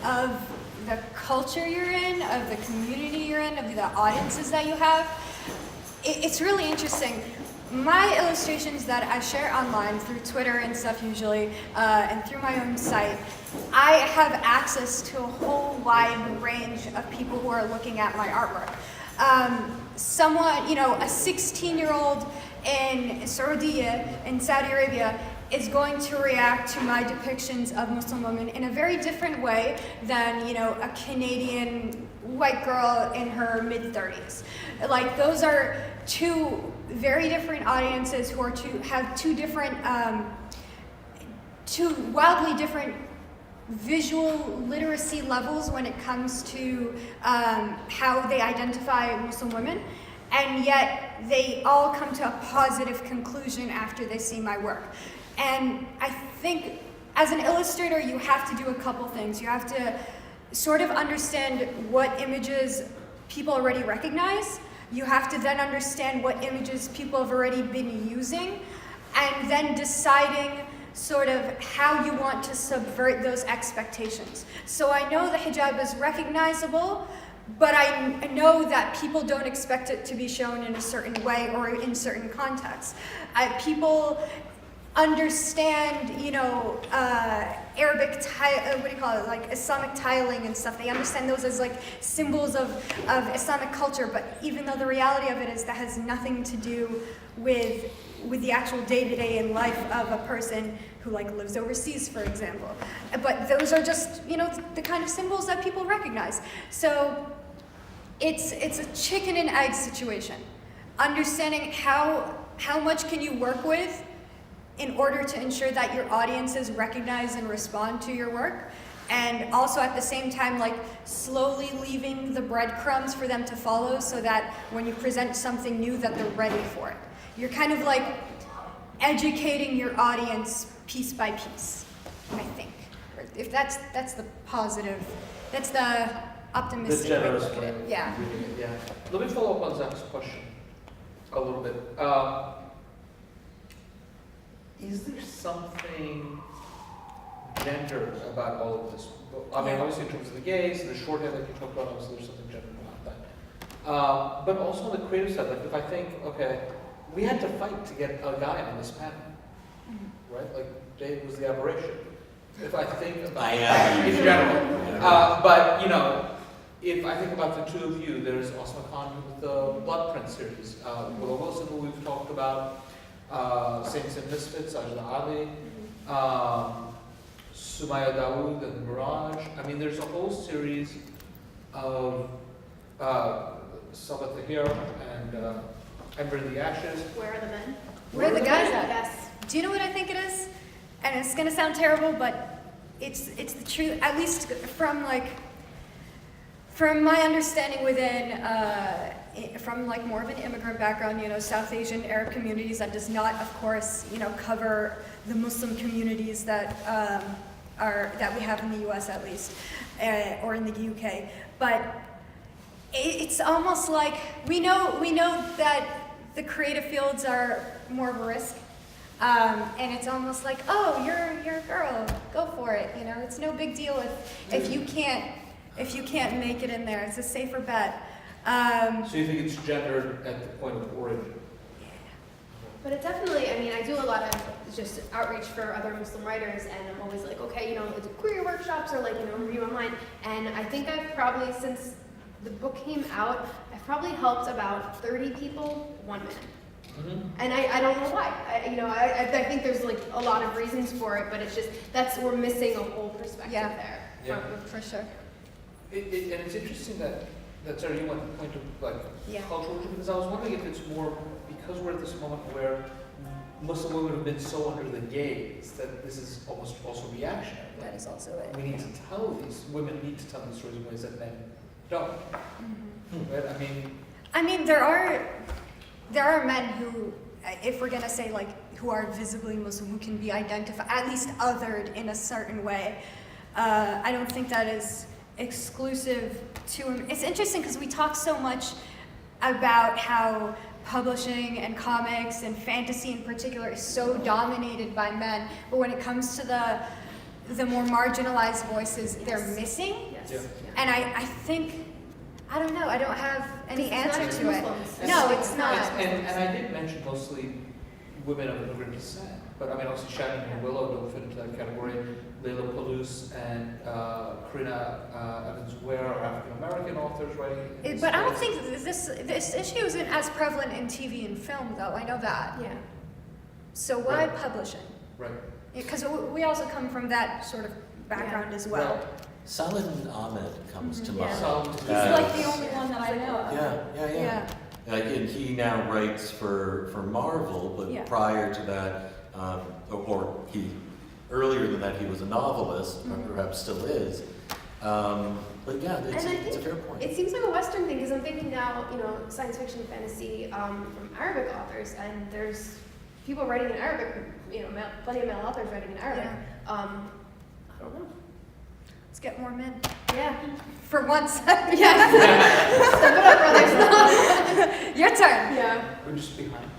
Speaker 1: of the culture you're in, of the community you're in, of the audiences that you have. It's really interesting. My illustrations that I share online through Twitter and stuff usually, and through my own site, I have access to a whole wide range of people who are looking at my artwork. Someone, you know, a 16-year-old in Saudi Arabia is going to react to my depictions of Muslim women in a very different way than, you know, a Canadian white girl in her mid-30s. Like, those are two very different audiences who are have two wildly different visual literacy levels when it comes to how they identify Muslim women, and yet they all come to a positive conclusion after they see my work. And I think as an illustrator, you have to do a couple things. You have to sort of understand what images people already recognize. You have to then understand what images people have already been using, and then deciding sort of how you want to subvert those expectations. So I know the hijab is recognizable, but I know that people don't expect it to be shown in a certain way or in certain contexts. People understand, you know, Arabic like Islamic tiling and stuff. They understand those as like symbols of Islamic culture, but even though the reality of it is that has nothing to do with the actual day-to-day in life of a person who like lives overseas, for example. But those are just, you know, the kind of symbols that people recognize. So it's a chicken and egg situation. Understanding how much can you work with in order to ensure that your audiences recognize and respond to your work, and also at the same time, like, slowly leaving the breadcrumbs for them to follow so that when you present something new that they're ready for it. You're kind of like educating your audience piece by piece, I think. If that's the positive, that's the optimistic way to look at it. Yeah.
Speaker 4: Yeah. Let me follow up on Zach's question a little bit. Is there something gendered about all of this? I mean, obviously in terms of the gaze, the shorthand that you talked about, obviously there's something gendered about that. But also on the creative side, like if I think, okay, we had to fight to get a guy on this panel, right? Like Dave was the aberration. If I think about in general, but you know, if I think about the two of you, there's Osman Khan with the Blood Print series, Willow Wilson, who we've talked about. Saints and Misfits, Ajla Ali, Sumaya Dawood and Mirage. I mean, there's a whole series of Sabat Tahir and Ember in the Ashes.
Speaker 6: Where are the men?
Speaker 1: Where are the guys at?
Speaker 6: Yes.
Speaker 1: Do you know what I think it is? And it's gonna sound terrible, but it's the truth, at least from my understanding within, from like more of an immigrant background, you know, South Asian Arab communities, that does not, of course, you know, cover the Muslim communities that that we have in the U.S. at least, or in the UK. But it's almost like we know that the creative fields are more of a risk, and it's almost like, oh, you're a girl, go for it. You know, it's no big deal if you can't make it in there. It's a safer bet.
Speaker 4: So you think it's gendered at the point of origin?
Speaker 6: But it definitely, I mean, I do a lot of just outreach for other Muslim writers, and I'm always like, okay, you know, the queer workshops or like, you know, review online. And I think I've probably, since the book came out, I've probably helped about 30 people, 1 minute. Mm-hmm. And I don't know why. I think there's like a lot of reasons for it, but it's just, we're missing a whole perspective there.
Speaker 4: Yeah.
Speaker 1: For sure.
Speaker 4: And it's interesting that Sara, you went to the point of like cultural, because I was wondering if it's more because we're at this moment where Muslim women have been so under the gaze that this is almost also reactionary.
Speaker 1: That is also it.
Speaker 4: We need to tell women need to tell these stories in ways that men don't. Mm-hmm. Right? I mean, there are men who, if we're gonna say like, who are visibly Muslim, who can be identified, at least othered in a certain way. I don't think that is exclusive to him. It's interesting because we talk so much about how publishing and comics and fantasy in particular is so dominated by men, but when it comes to
Speaker 1: the more marginalized voices they're missing.
Speaker 6: Yes.
Speaker 4: Yeah.
Speaker 1: And I think, I don't know, I don't have any
Speaker 6: It's
Speaker 1: answer
Speaker 6: not
Speaker 1: to it.
Speaker 6: Muslims.
Speaker 1: No, it's not.
Speaker 4: And I did mention mostly women of immigrant descent, but I mean, obviously Shannon and Willow don't fit into that category. Layla Palouse and Karina Evans-Ware are African-American authors writing.
Speaker 1: But I don't think this issue isn't as prevalent in TV and film, though. I know that.
Speaker 6: Yeah.
Speaker 1: So why
Speaker 4: Right.
Speaker 1: publishing?
Speaker 4: Right.
Speaker 1: Because we also come from that sort of background as well.
Speaker 4: Right.
Speaker 5: Saladin Ahmed comes to mind.
Speaker 1: He's like the only one that I know of.
Speaker 5: Yeah. And he now writes for Marvel, but
Speaker 1: Yeah.
Speaker 5: prior to that, earlier than that, he was a novelist, or perhaps still is. But yeah, it's a fair point.
Speaker 6: It seems like a Western thing because I'm thinking now, science fiction, fantasy from Arabic authors, and there's people writing in Arabic. Plenty of male authors writing in Arabic.
Speaker 1: Yeah.
Speaker 6: I don't know.
Speaker 1: Let's get more men.
Speaker 6: Yeah.
Speaker 1: For once.
Speaker 6: Yes. Step it up, brothers.
Speaker 1: Your turn.
Speaker 6: Yeah.
Speaker 4: We're just behind.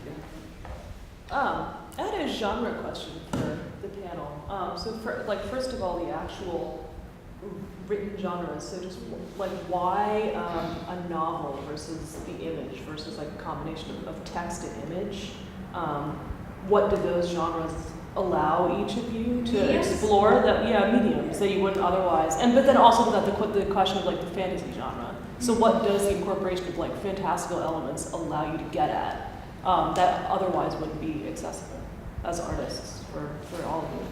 Speaker 9: I had a genre question for the panel. First of all, the actual written genres. So just why a novel versus the image versus a combination of text and image? What do those genres allow each of you to explore? Mediums that you wouldn't otherwise. But then also the question of the fantasy genre. So what does the incorporation of fantastical elements allow you to get at that otherwise wouldn't be accessible as artists for all of you?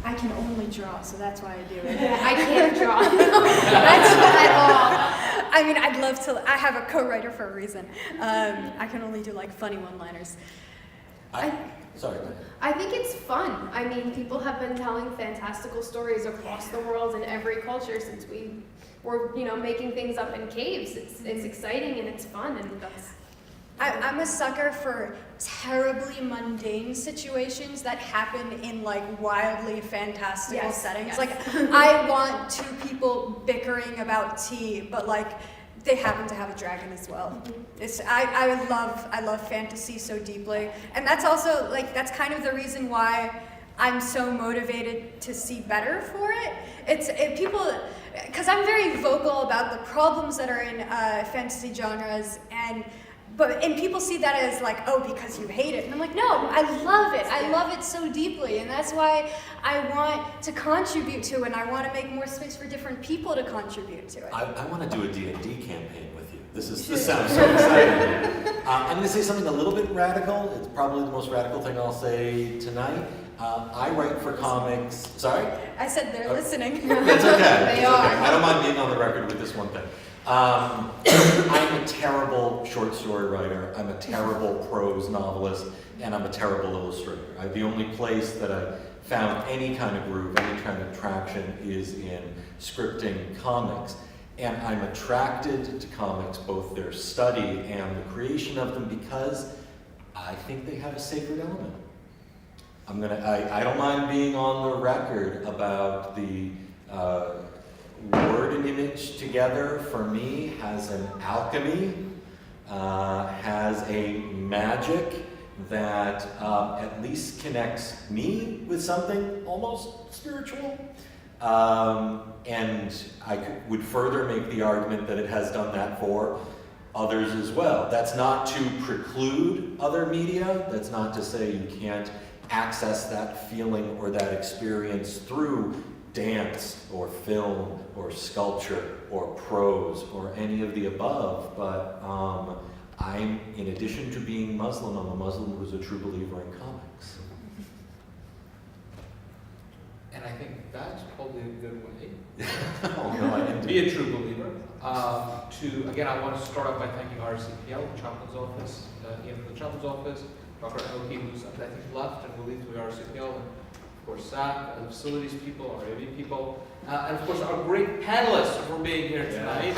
Speaker 1: I can only draw, so that's why I do it.
Speaker 6: Yeah, I can't draw.
Speaker 1: That's not at all. I mean, I'd love to. I have a co-writer for a reason. I can only do funny one-liners.
Speaker 5: Sorry.
Speaker 6: I think it's fun. I mean, people have been telling fantastical stories across the world in every culture since we were, making things up in caves. It's exciting and it's fun, and that's.
Speaker 1: I'm a sucker for terribly mundane situations that happen in wildly fantastical settings.
Speaker 6: Yes.
Speaker 1: I want two people bickering about tea, but they happen to have a dragon as well. I love fantasy so deeply, and that's also that's kind of the reason why I'm so motivated to see better for it. People, because I'm very vocal about the problems that are in fantasy genres, and people see that as because you hate it, and I'm no, I love it. I love it so deeply, and that's why I want to contribute to it, and I want to make more space for different people to contribute to it.
Speaker 5: I want to do a D&D campaign with you. This sounds so exciting. I'm going to say something a little bit radical. It's probably the most radical thing I'll say tonight. I write for comics. Sorry?
Speaker 1: I said they're listening.
Speaker 5: It's okay.
Speaker 6: They are.
Speaker 5: I don't mind being on the record with this one thing. I'm a terrible short story writer. I'm a terrible prose novelist, and I'm a terrible illustrator. The only place that I found any kind of groove, any kind of traction is in scripting comics. And I'm attracted to comics, both their study and the creation of them, because I think they have a sacred element. I don't mind being on the record about the word and image together, for me, has an alchemy, has a magic that at least connects me with something almost spiritual. And I would further make the argument that it has done that for others as well. That's not to preclude other media. That's not to say you can't access that feeling or that experience through dance or film or sculpture or prose or any of the above. But I'm, in addition to being Muslim, I'm a Muslim who's a true believer in comics.
Speaker 4: And I think that's probably a good way
Speaker 5: Oh, no, I didn't
Speaker 4: be a true believer. Again, I want to start off by thanking IRCPL, the chaplain's office, Ian from the chaplain's office, Dr. Alfageeh, who's I think left and will lead through IRCPL, and of course SAC, the facilities people, our AV people, and of course our great panelists for being here tonight.